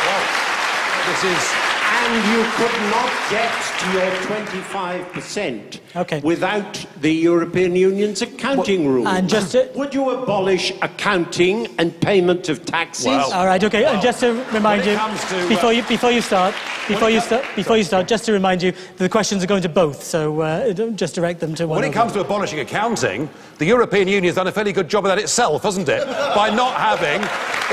Well, and you could not get to your 25% without the European Union's accounting rules. And just would you abolish accounting and payment of taxes? All right, okay. And just to remind you, before you start, just to remind you, the questions are going to both. So don't just direct them to one. When it comes to abolishing accounting, the European Union has done a fairly good job of that itself, hasn't it? By not having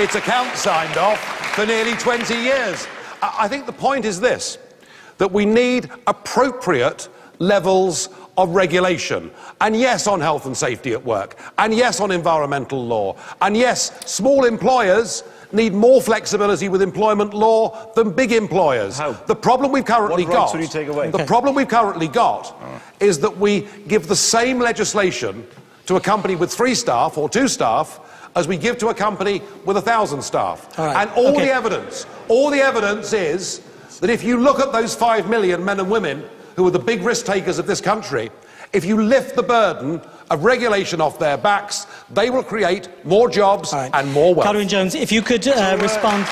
its accounts signed off for nearly 20 years. I think the point is this, that we need appropriate levels of regulation. And yes, on health and safety at work. And yes, on environmental law. And yes, small employers need more flexibility with employment law than big employers. How? The problem we've currently got... What rights would you take away? The problem we've currently got is that we give the same legislation to a company with 3 staff or 2 staff as we give to a company with 1,000 staff. And all the evidence is that if you look at those 5 million men and women who are the big risk takers of this country, if you lift the burden of regulation off their backs, they will create more jobs and more wealth. Catherine Jones, if you could respond...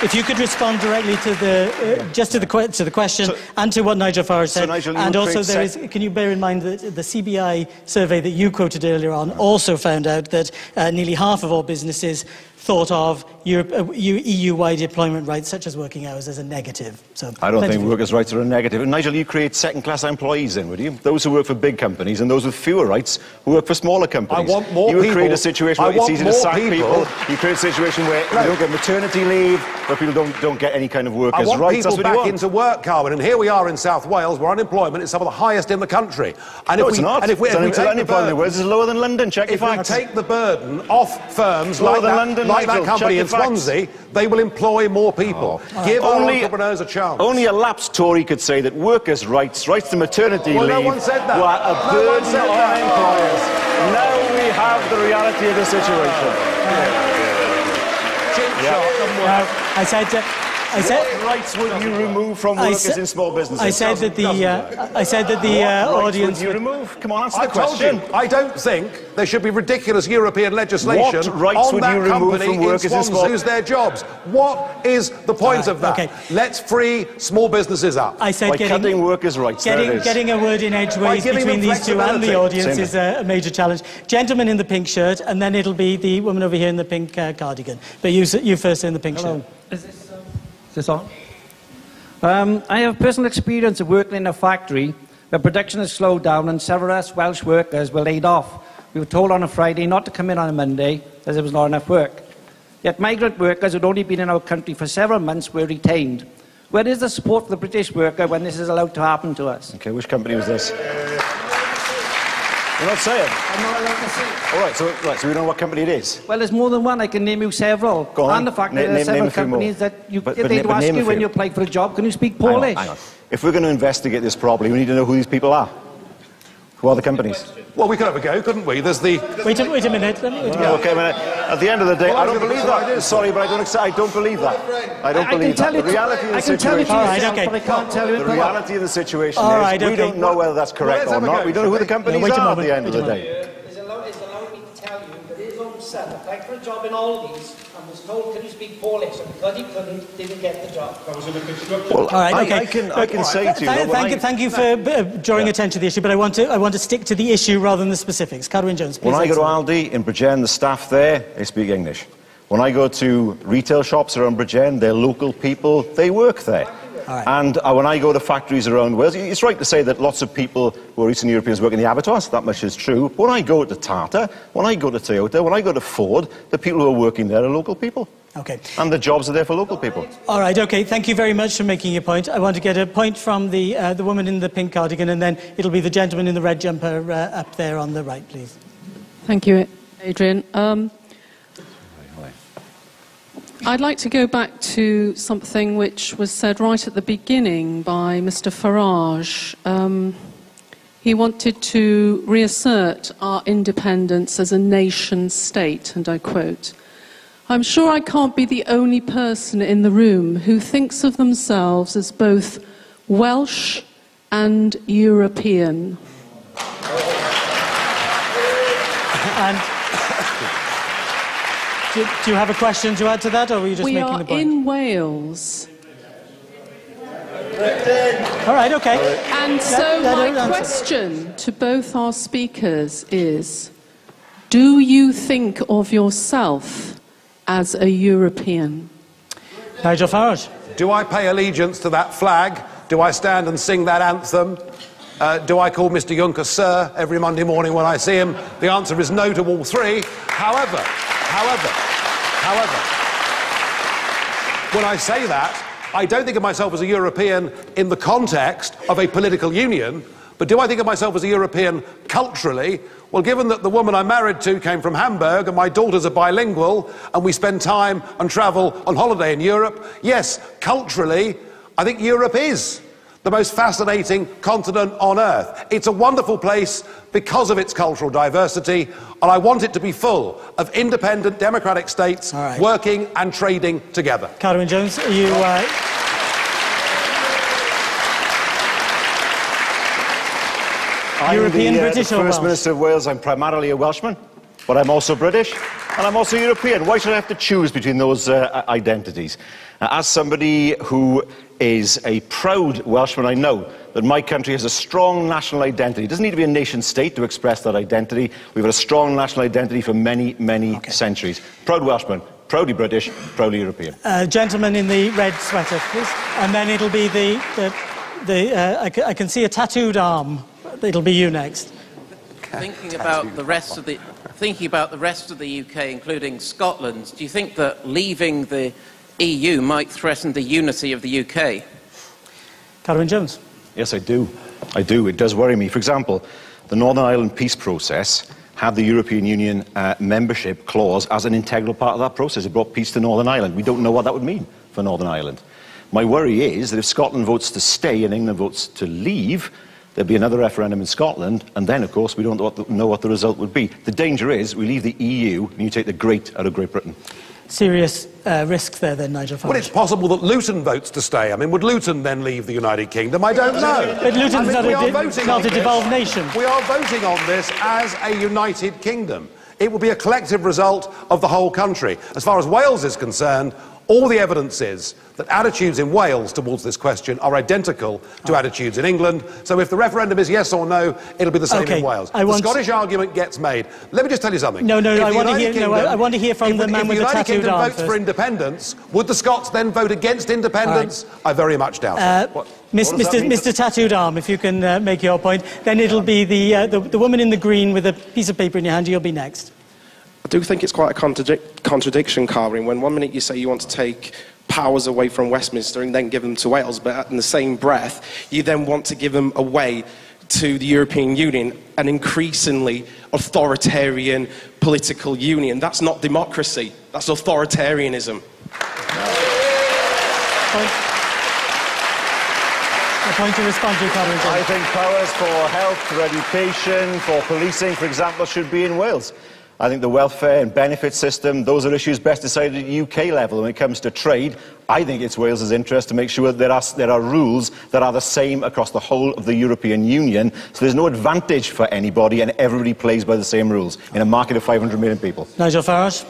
If you could respond directly to the question and to what Nigel Farage said, Nigel, and also can you bear in mind that the CBI survey that you quoted earlier on also found out that nearly half of all businesses thought of EU-wide employment rights, such as working hours, as a negative. So I don't think workers' rights are a negative. And Nigel, you create second-class employees then, would you? Those who work for big companies and those with fewer rights who work for smaller companies. I want more You would create a situation where it's easy to sack people. You create a situation where you don't get maternity leave, where people don't get any kind of workers' rights. I want people back into work, Carwyn, and here we are in South Wales, where unemployment is some of the highest in the country. And no, it's not. Unemployment in Wales is lower than London. Check your facts. If we take the burden off firms like that company in Swansea, they will employ more people. Give our entrepreneurs a chance. Only a lapsed Tory could say that workers' rights to maternity leave no one said that. were a burden on employers. Now we have the reality of the situation. What rights would you remove from workers in small businesses? I said that the audience would you remove? Come on, answer the question. I don't think there should be ridiculous European legislation what rights on would that you remove company from workers in Swansea lose their jobs. What is the point of that? Let's free small businesses up. I said cutting workers' rights. Getting a word in edgeways between these two and the audience is a major challenge. Gentleman in the pink shirt, and then it'll be the woman over here in the pink cardigan. But you first in the pink shirt. Is this on? I have personal experience of working in a factory where production has slowed down and several of us Welsh workers were laid off. We were told on a Friday not to come in on a Monday as there was not enough work. Yet migrant workers who had only been in our country for several months were retained. Where is the support for the British worker when this is allowed to happen to us? Okay, which company was this? You're not saying? I'm not allowed to say. All right, so we don't know what company it is. Well, there's more than one. I can name you several. Go on. And the fact that there are several companies that they'd ask you when you apply for a job, can you speak Polish? Hang on. If we're going to investigate this properly, we need to know who these people are. Who are the companies? Well, we could have a go, couldn't we? There's the... Wait a minute. Okay, a minute. At the end of the day, I don't believe that. Sorry, but I don't believe that. I don't believe that. The reality of the situation... All right, okay. But I can't tell you... The reality of the situation is we don't know whether that's correct or not. We don't know who the companies are at the end of the day. Is allowed me to tell you son applied for a job in Aldi's and was told, can you speak Polish? And because he couldn't, didn't get the job. That was in the construction. Well, all right, okay. I can say to you... Thank you for drawing attention to the issue, but I want to stick to the issue rather than the specifics. Carwyn Jones, please. When I go to Aldi in Bridgend, the staff there, they speak English. When I go to retail shops around Bridgend, they're local people, they work there. Right. And when I go to factories around Wales, it's right to say that lots of people who are Eastern Europeans work in the abattoirs, that much is true. But when I go to Tata, when I go to Toyota, when I go to Ford, the people who are working there are local people. Okay. And the jobs are there for local people. All right, okay, thank you very much for making your point. I want to get a point from the woman in the pink cardigan, and then it'll be the gentleman in the red jumper up there on the right, please. Thank you, Adrian. I'd like to go back to something which was said right at the beginning by Mr. Farage. He wanted to reassert our independence as a nation state, and I quote, "I'm sure I can't be the only person in the room who thinks of themselves as both Welsh and European." And do you have a question to add to that, or were you just making the point? We are in Wales. All right, okay. And so my question to both our speakers is, do you think of yourself as a European? Nigel Farage. Do I pay allegiance to that flag? Do I stand and sing that anthem? Do I call Mr. Juncker Sir every Monday morning when I see him? The answer is no to all three. However, when I say that, I don't think of myself as a European in the context of a political union, but do I think of myself as a European culturally? Well, given that the woman I'm married to came from Hamburg and my daughters are bilingual and we spend time and travel on holiday in Europe, yes, culturally, I think Europe is the most fascinating continent on Earth. It's a wonderful place because of its cultural diversity, and I want it to be full of independent democratic states working and trading together. Carwyn Jones, are you... European, British or Welsh? First Minister of Wales, I'm primarily a Welshman, but I'm also British, and I'm also European. Why should I have to choose between those identities? As somebody who is a proud Welshman, I know that my country has a strong national identity. It doesn't need to be a nation state to express that identity. We've had a strong national identity for many, many centuries. Proud Welshman, proudly British, proudly European. Gentleman in the red sweater, please. And then it'll be I can see a tattooed arm. It'll be you next. Thinking about the rest of the UK, including Scotland, do you think that leaving the EU might threaten the unity of the UK? Carwyn Jones. Yes, I do. I do. It does worry me. For example, the Northern Ireland peace process had the European Union membership clause as an integral part of that process. It brought peace to Northern Ireland. We don't know what that would mean for Northern Ireland. My worry is that if Scotland votes to stay and England votes to leave, there'll be another referendum in Scotland, and then, of course, we don't know what the result would be. The danger is we leave the EU and you take the great out of Great Britain. Serious risks there, then, Nigel Farage. Well, it's possible that Luton votes to stay. I mean, would Luton then leave the United Kingdom? I don't know. But Luton's not a devolved nation. We are voting on this as a united kingdom. It will be a collective result of the whole country. As far as Wales is concerned, all the evidence is that attitudes in Wales towards this question are identical to attitudes in England. So if the referendum is yes or no, it'll be the same in Wales. The Scottish argument gets made. Let me just tell you something. No, I want to hear from the man with the tattooed arm. If the United Kingdom votes for independence, would the Scots then vote against independence? I very much doubt it. Mr. Tattooed Arm, if you can make your point, then it'll be the woman in the green with a piece of paper in your hand. You'll be next. I do think it's quite a contradiction, Carwyn, when 1 minute you say you want to take powers away from Westminster and then give them to Wales, but in the same breath, you then want to give them away to the European Union, an increasingly authoritarian political union. That's not democracy, that's authoritarianism. A point to respond to, Carwyn. I think powers for health, for education, for policing, for example, should be in Wales. I think the welfare and benefit system, those are issues best decided at UK level. When it comes to trade, I think it's Wales's interest to make sure that there are rules that are the same across the whole of the European Union, so there's no advantage for anybody and everybody plays by the same rules in a market of 500 million people. Nigel Farage?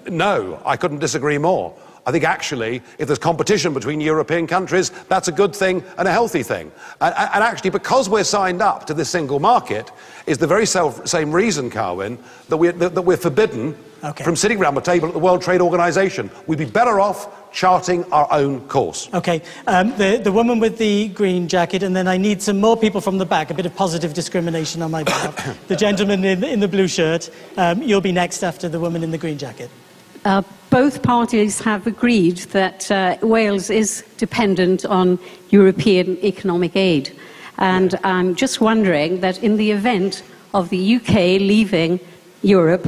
No, I couldn't disagree more. I think actually, if there's competition between European countries, that's a good thing and a healthy thing. And actually, because we're signed up to this single market, is the very same reason, Carwyn, that we're forbidden from sitting around the table at the World Trade Organization. We'd be better off charting our own course. Okay, the woman with the green jacket, and then I need some more people from the back, a bit of positive discrimination on my behalf. The gentleman in the blue shirt, you'll be next after the woman in the green jacket. Both parties have agreed that Wales is dependent on European economic aid. And I'm just wondering that in the event of the UK leaving Europe,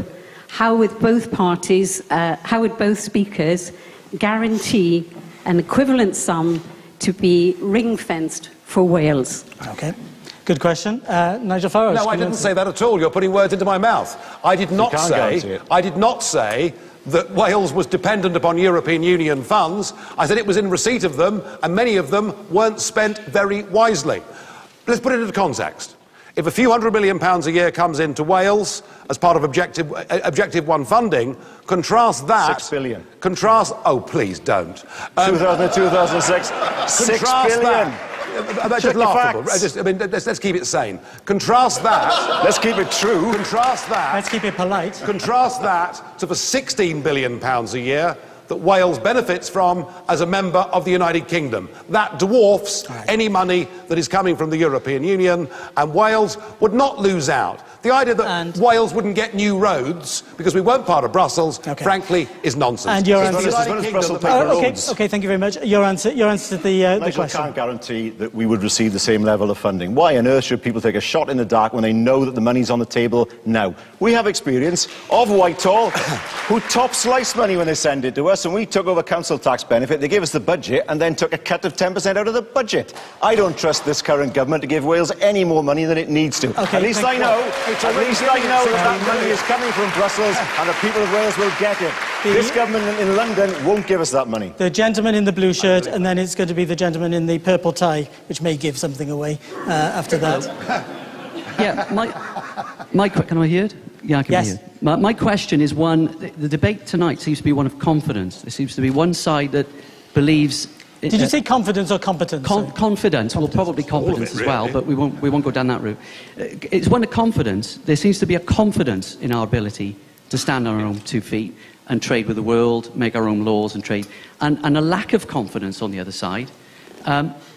how would both parties, how would both speakers guarantee an equivalent sum to be ring-fenced for Wales? Okay. Good question. Nigel Farage. No, I didn't say that at all. You're putting words into my mouth. I did not say that Wales was dependent upon European Union funds. I said it was in receipt of them, and many of them weren't spent very wisely. Let's put it into context. If a few £100 million a year comes into Wales as part of Objective 1 funding, contrast that... 6 billion. Contrast... Oh, please don't. 2006, 6 billion. That's just laughable. Let's keep it sane. Contrast that... Let's keep it true. Contrast that... Let's keep it polite. Contrast that to the £16 billion a year that Wales benefits from as a member of the United Kingdom. That dwarfs any money that is coming from the European Union, and Wales would not lose out. The idea that Wales wouldn't get new roads because we weren't part of Brussels, frankly, is nonsense. And your answer... Okay, thank you very much. Your answer to the question. I can't guarantee that we would receive the same level of funding. Why on earth should people take a shot in the dark when they know that the money's on the table now? We have experience of Whitehall, who top-slice money when they send it to us, and we took over council tax benefit. They gave us the budget and then took a cut of 10% out of the budget. I don't trust this current government to give Wales any more money than it needs to. At least I know that money is coming from Brussels and the people of Wales will get it. This government in London won't give us that money. The gentleman in the blue shirt, and then it's going to be the gentleman in the purple tie, which may give something away after that. Yeah, can I hear it? Yeah, I can hear it. My question is one, the debate tonight seems to be one of confidence. There seems to be one side that believes... Did you say confidence or competence? Confidence. Well, probably competence as well, but we won't go down that route. It's one of confidence. There seems to be a confidence in our ability to stand on our own 2 feet and trade with the world, make our own laws and trade, and a lack of confidence on the other side.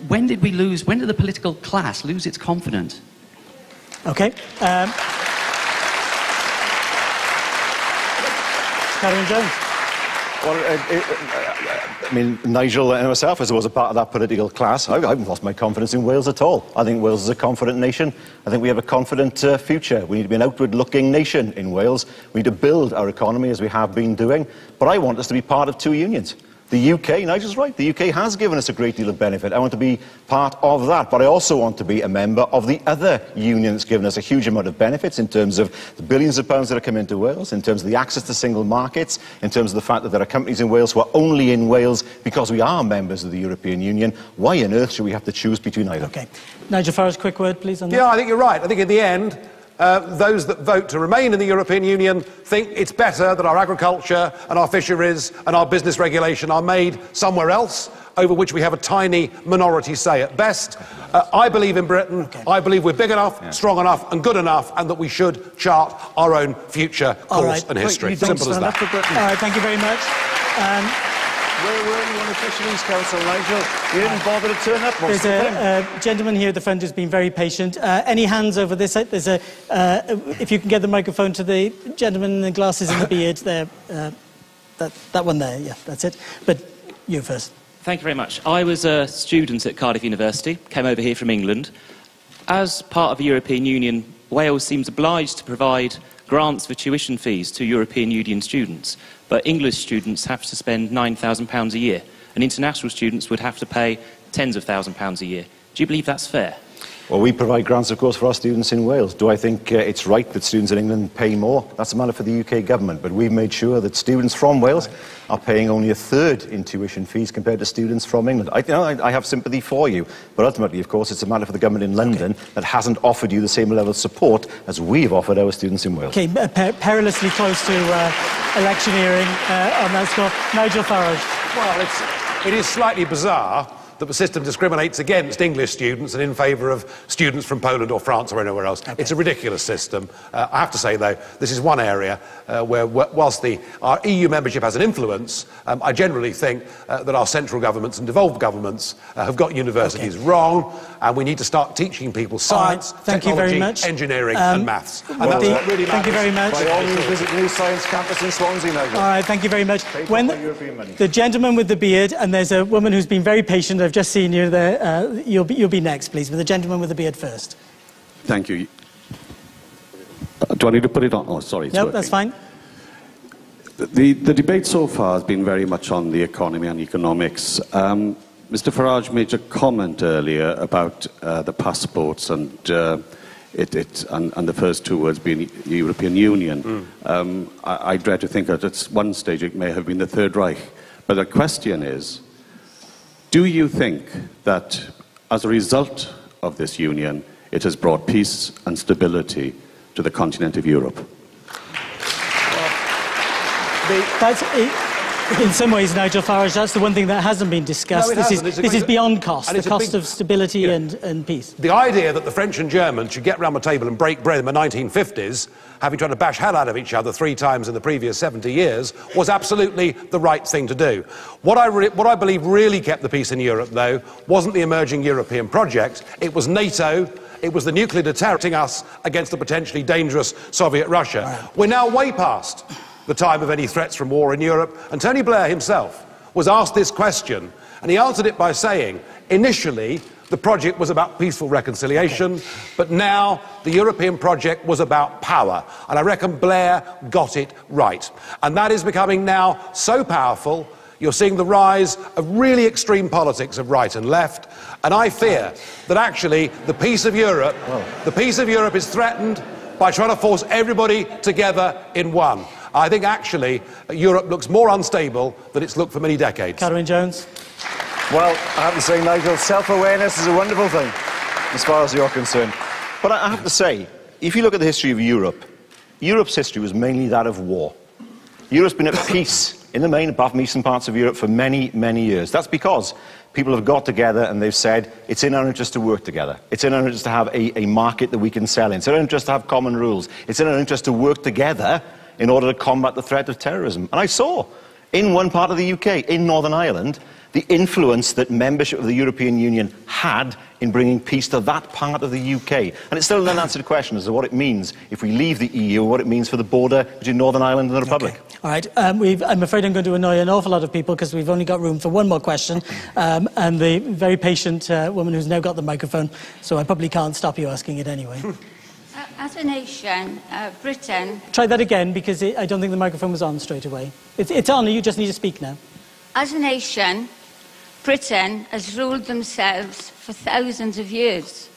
When did the political class lose its confidence? Okay. Karen Jones. Well, I mean, Nigel and myself, as I was a part of that political class, I haven't lost my confidence in Wales at all. I think Wales is a confident nation. I think we have a confident future. We need to be an outward-looking nation in Wales. We need to build our economy as we have been doing. But I want us to be part of 2 unions. The UK, Nigel's right, the UK has given us a great deal of benefit. I want to be part of that, but I also want to be a member of the other union that's given us a huge amount of benefits in terms of the billions of pounds that are coming into Wales, in terms of the access to single markets, in terms of the fact that there are companies in Wales who are only in Wales because we are members of the European Union. Why on earth should we have to choose between either? Okay. Nigel Farage, quick word, please, on that. Yeah, I think you're right. I think in the end, those that vote to remain in the European Union think it's better that our agriculture and our fisheries and our business regulation are made somewhere else, over which we have a tiny minority say at best. I believe in Britain. I believe we're big enough, strong enough and good enough, and that we should chart our own future course and history. Simple as that. All right, thank you very much. Where were you on the Fisheries Council, Nigel? You didn't bother to turn up. There's a gentleman here at the front who's been very patient. Any hands over this side? There's if you can get the microphone to the gentleman in the glasses and the beard there. That one there, yeah, that's it. But you first. Thank you very much. I was a student at Cardiff University, came over here from England. As part of the European Union, Wales seems obliged to provide grants for tuition fees to European Union students, but English students have to spend £9,000 a year, and international students would have to pay tens of £1,000s a year. Do you believe that's fair? Well, we provide grants, of course, for our students in Wales. Do I think it's right that students in England pay more? That's a matter for the UK government. But we've made sure that students from Wales are paying only a third in tuition fees compared to students from England. I have sympathy for you. But ultimately, of course, it's a matter for the government in London that hasn't offered you the same level of support as we've offered our students in Wales. OK, perilously close to electioneering on that score. Nigel Farage. Well, it is slightly bizarre that the system discriminates against English students and in favour of students from Poland or France or anywhere else. Okay. It's a ridiculous system. I have to say, though, this is one area where, whilst our EU membership has an influence, I generally think that our central governments and devolved governments have got universities wrong, and we need to start teaching people science, technology, engineering and maths. And that's what really matters. Thank you very much. By all means, visit New Science Campus in Swansea, Nigel. All right, thank you very much. When the gentleman with the beard, and there's a woman who's been very patient, I've just seen you there, you'll be next, please, but the gentleman with the beard first. Thank you. Do I need to put it on? Oh, sorry. No, that's fine. The debate so far has been very much on the economy and economics. Mr. Farage made a comment earlier about the passports and the first two words being the European Union. I dread to think that at one stage it may have been the Third Reich. But the question is, do you think that as a result of this union, it has brought peace and stability to the continent of Europe? In some ways, Nigel Farage, that's the one thing that hasn't been discussed. No, this is beyond cost, the cost of stability and peace. The idea that the French and Germans should get round the table and break bread in the 1950s, having tried to bash hell out of each other 3 times in the previous 70 years, was absolutely the right thing to do. What I believe really kept the peace in Europe, though, wasn't the emerging European project. It was NATO. It was the nuclear deterrent us against a potentially dangerous Soviet Russia. Right. We're now way past the time of any threats from war in Europe, and Tony Blair himself was asked this question, and he answered it by saying, initially, the project was about peaceful reconciliation, but now the European project was about power. And I reckon Blair got it right. And that is becoming now so powerful, you're seeing the rise of really extreme politics of right and left, and I fear that actually the peace of Europe is threatened by trying to force everybody together in one. I think actually Europe looks more unstable than it's looked for many decades. Catherine Jones. Well, I have to say, Nigel, self-awareness is a wonderful thing, as far as you're concerned. But I have to say, if you look at the history of Europe, Europe's history was mainly that of war. Europe's been at peace, in the main, apart from eastern parts of Europe, for many, many years. That's because people have got together and they've said, it's in our interest to work together. It's in our interest to have a market that we can sell in. It's in our interest to have common rules. It's in our interest to work together in order to combat the threat of terrorism. And I saw, in one part of the UK, in Northern Ireland, the influence that membership of the European Union had in bringing peace to that part of the UK. And it's still an unanswered question as to what it means if we leave the EU, what it means for the border between Northern Ireland and the Republic. Okay. All right, I'm afraid I'm going to annoy an awful lot of people because we've only got room for one more question. And the very patient woman who's now got the microphone, so I probably can't stop you asking it anyway. As a nation, Britain... Try that again, because I don't think the microphone was on straight away. It's on, you just need to speak now. As a nation, Britain has ruled themselves for thousands of years,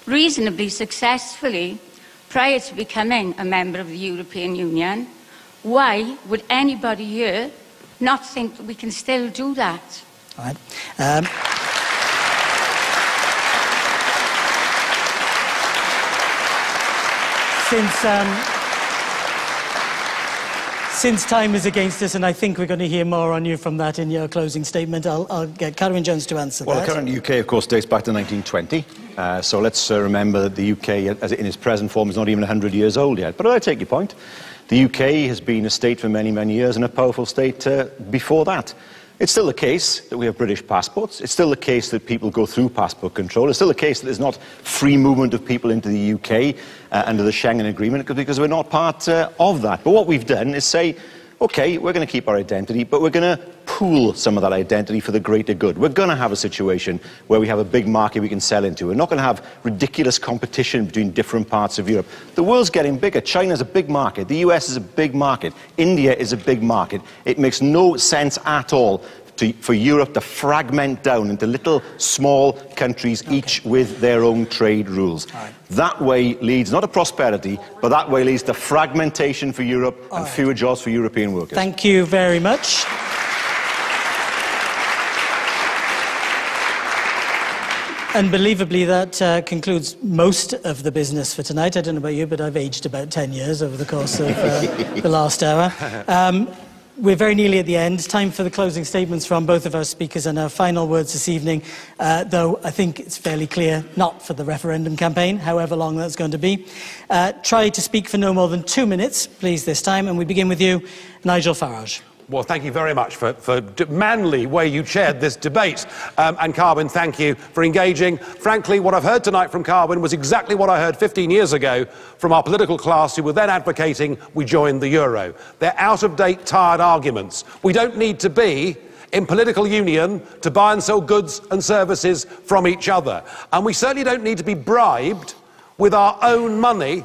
reasonably successfully, prior to becoming a member of the European Union. Why would anybody here not think that we can still do that? All right. Since time is against us, and I think we're going to hear more on you from that in your closing statement, I'll get Catherine Jones to answer that. Well, the current UK, of course, dates back to 1920. So let's remember that the UK, as in its present form, is not even 100 years old yet. But I take your point. The UK has been a state for many, many years, and a powerful state before that. It's still the case that we have British passports. It's still the case that people go through passport control. It's still the case that there's not free movement of people into the UK under the Schengen Agreement, because we're not part of that. But what we've done is say, OK, we're going to keep our identity, but we're going to pool some of that identity for the greater good. We're going to have a situation where we have a big market we can sell into. We're not going to have ridiculous competition between different parts of Europe. The world's getting bigger. China's a big market. The US is a big market. India is a big market. It makes no sense at all for Europe to fragment down into little, small countries, each with their own trade rules. That way leads not to prosperity, but that way leads to fragmentation for Europe and fewer jobs for European workers. Thank you very much. Unbelievably, that concludes most of the business for tonight. I don't know about you, but I've aged about 10 years over the course of the last hour. We're very nearly at the end. Time for the closing statements from both of our speakers and our final words this evening, though I think it's fairly clear, not for the referendum campaign, however long that's going to be. Try to speak for no more than 2 minutes, please, this time, and we begin with you, Nigel Farage. Well, thank you very much for manly way you chaired this debate. And Carwyn, thank you for engaging. Frankly, what I've heard tonight from Carwyn was exactly what I heard 15 years ago from our political class who were then advocating we join the euro. They're out-of-date, tired arguments. We don't need to be in political union to buy and sell goods and services from each other. And we certainly don't need to be bribed with our own money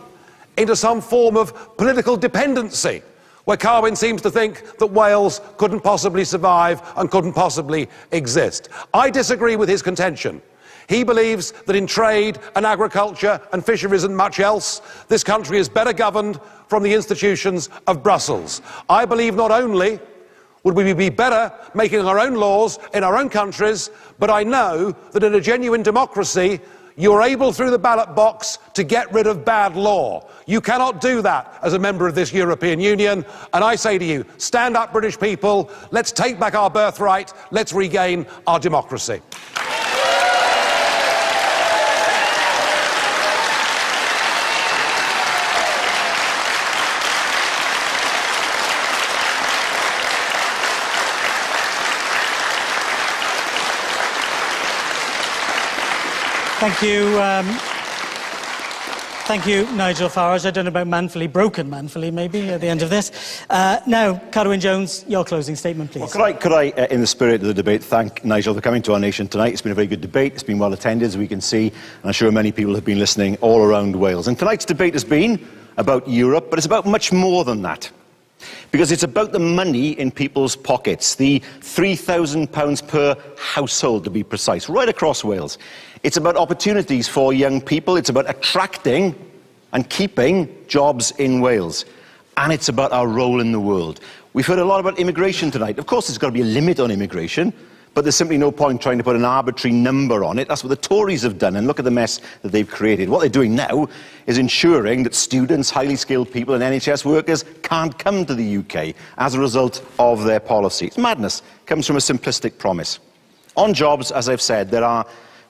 into some form of political dependency, where Carwyn seems to think that Wales couldn't possibly survive and couldn't possibly exist. I disagree with his contention. He believes that in trade and agriculture and fisheries and much else, this country is better governed from the institutions of Brussels. I believe not only would we be better making our own laws in our own countries, but I know that in a genuine democracy, you're able, through the ballot box, to get rid of bad law. You cannot do that as a member of this European Union. And I say to you, stand up, British people. Let's take back our birthright. Let's regain our democracy. Thank you, Nigel Farage. I don't know about manfully, broken manfully, maybe, at the end of this. Now, Carwyn Jones, your closing statement, please. Well, could I, in the spirit of the debate, thank Nigel for coming to our nation tonight. It's been a very good debate. It's been well attended, as we can see, and I'm sure many people have been listening all around Wales. And tonight's debate has been about Europe, but it's about much more than that. Because it's about the money in people's pockets, the £3,000 per household, to be precise, right across Wales. It's about opportunities for young people. It's about attracting and keeping jobs in Wales. And it's about our role in the world. We've heard a lot about immigration tonight. Of course, there's got to be a limit on immigration, but there's simply no point trying to put an arbitrary number on it. That's what the Tories have done, and look at the mess that they've created. What they're doing now is ensuring that students, highly skilled people and NHS workers can't come to the UK as a result of their policy. It's madness. It comes from a simplistic promise. On jobs, as I've said, there are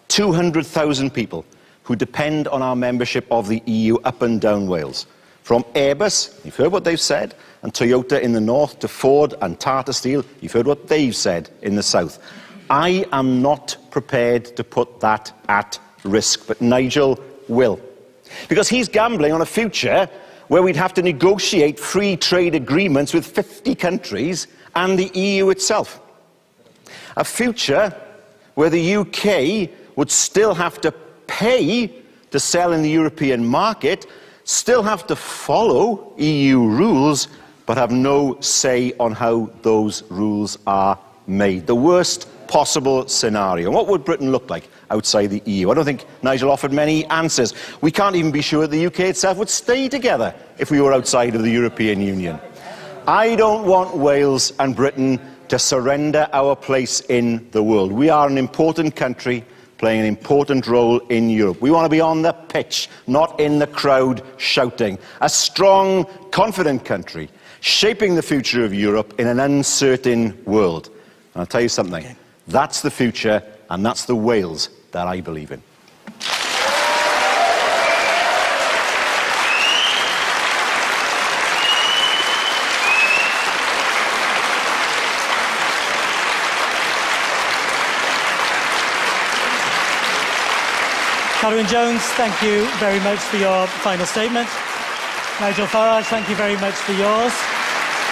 200,000 people who depend on our membership of the EU up and down Wales. From Airbus, you've heard what they've said, and Toyota in the north, to Ford and Tata Steel, you've heard what they've said in the south. I am not prepared to put that at risk, but Nigel will. Because he's gambling on a future where we'd have to negotiate free trade agreements with 50 countries and the EU itself. A future where the UK would still have to pay to sell in the European market, still have to follow EU rules, but have no say on how those rules are made. The worst possible scenario. What would Britain look like outside the EU? I don't think Nigel offered many answers. We can't even be sure the UK itself would stay together if we were outside of the European Union. I don't want Wales and Britain to surrender our place in the world. We are an important country playing an important role in Europe. We want to be on the pitch, not in the crowd shouting. A strong, confident country, shaping the future of Europe in an uncertain world. And I'll tell you something, that's the future, and that's the Wales that I believe in. Carwyn Jones, thank you very much for your final statement. Nigel Farage, thank you very much for yours.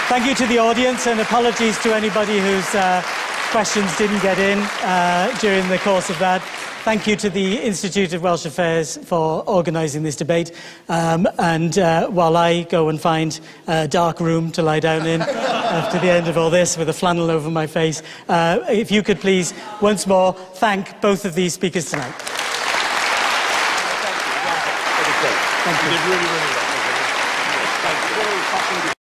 Thank you to the audience, and apologies to anybody whose questions didn't get in during the course of that. Thank you to the Institute of Welsh Affairs for organising this debate. While I go and find a dark room to lie down in after the end of all this with a flannel over my face, if you could please, once more, thank both of these speakers tonight. Thank you. You did really, really well. Thank you.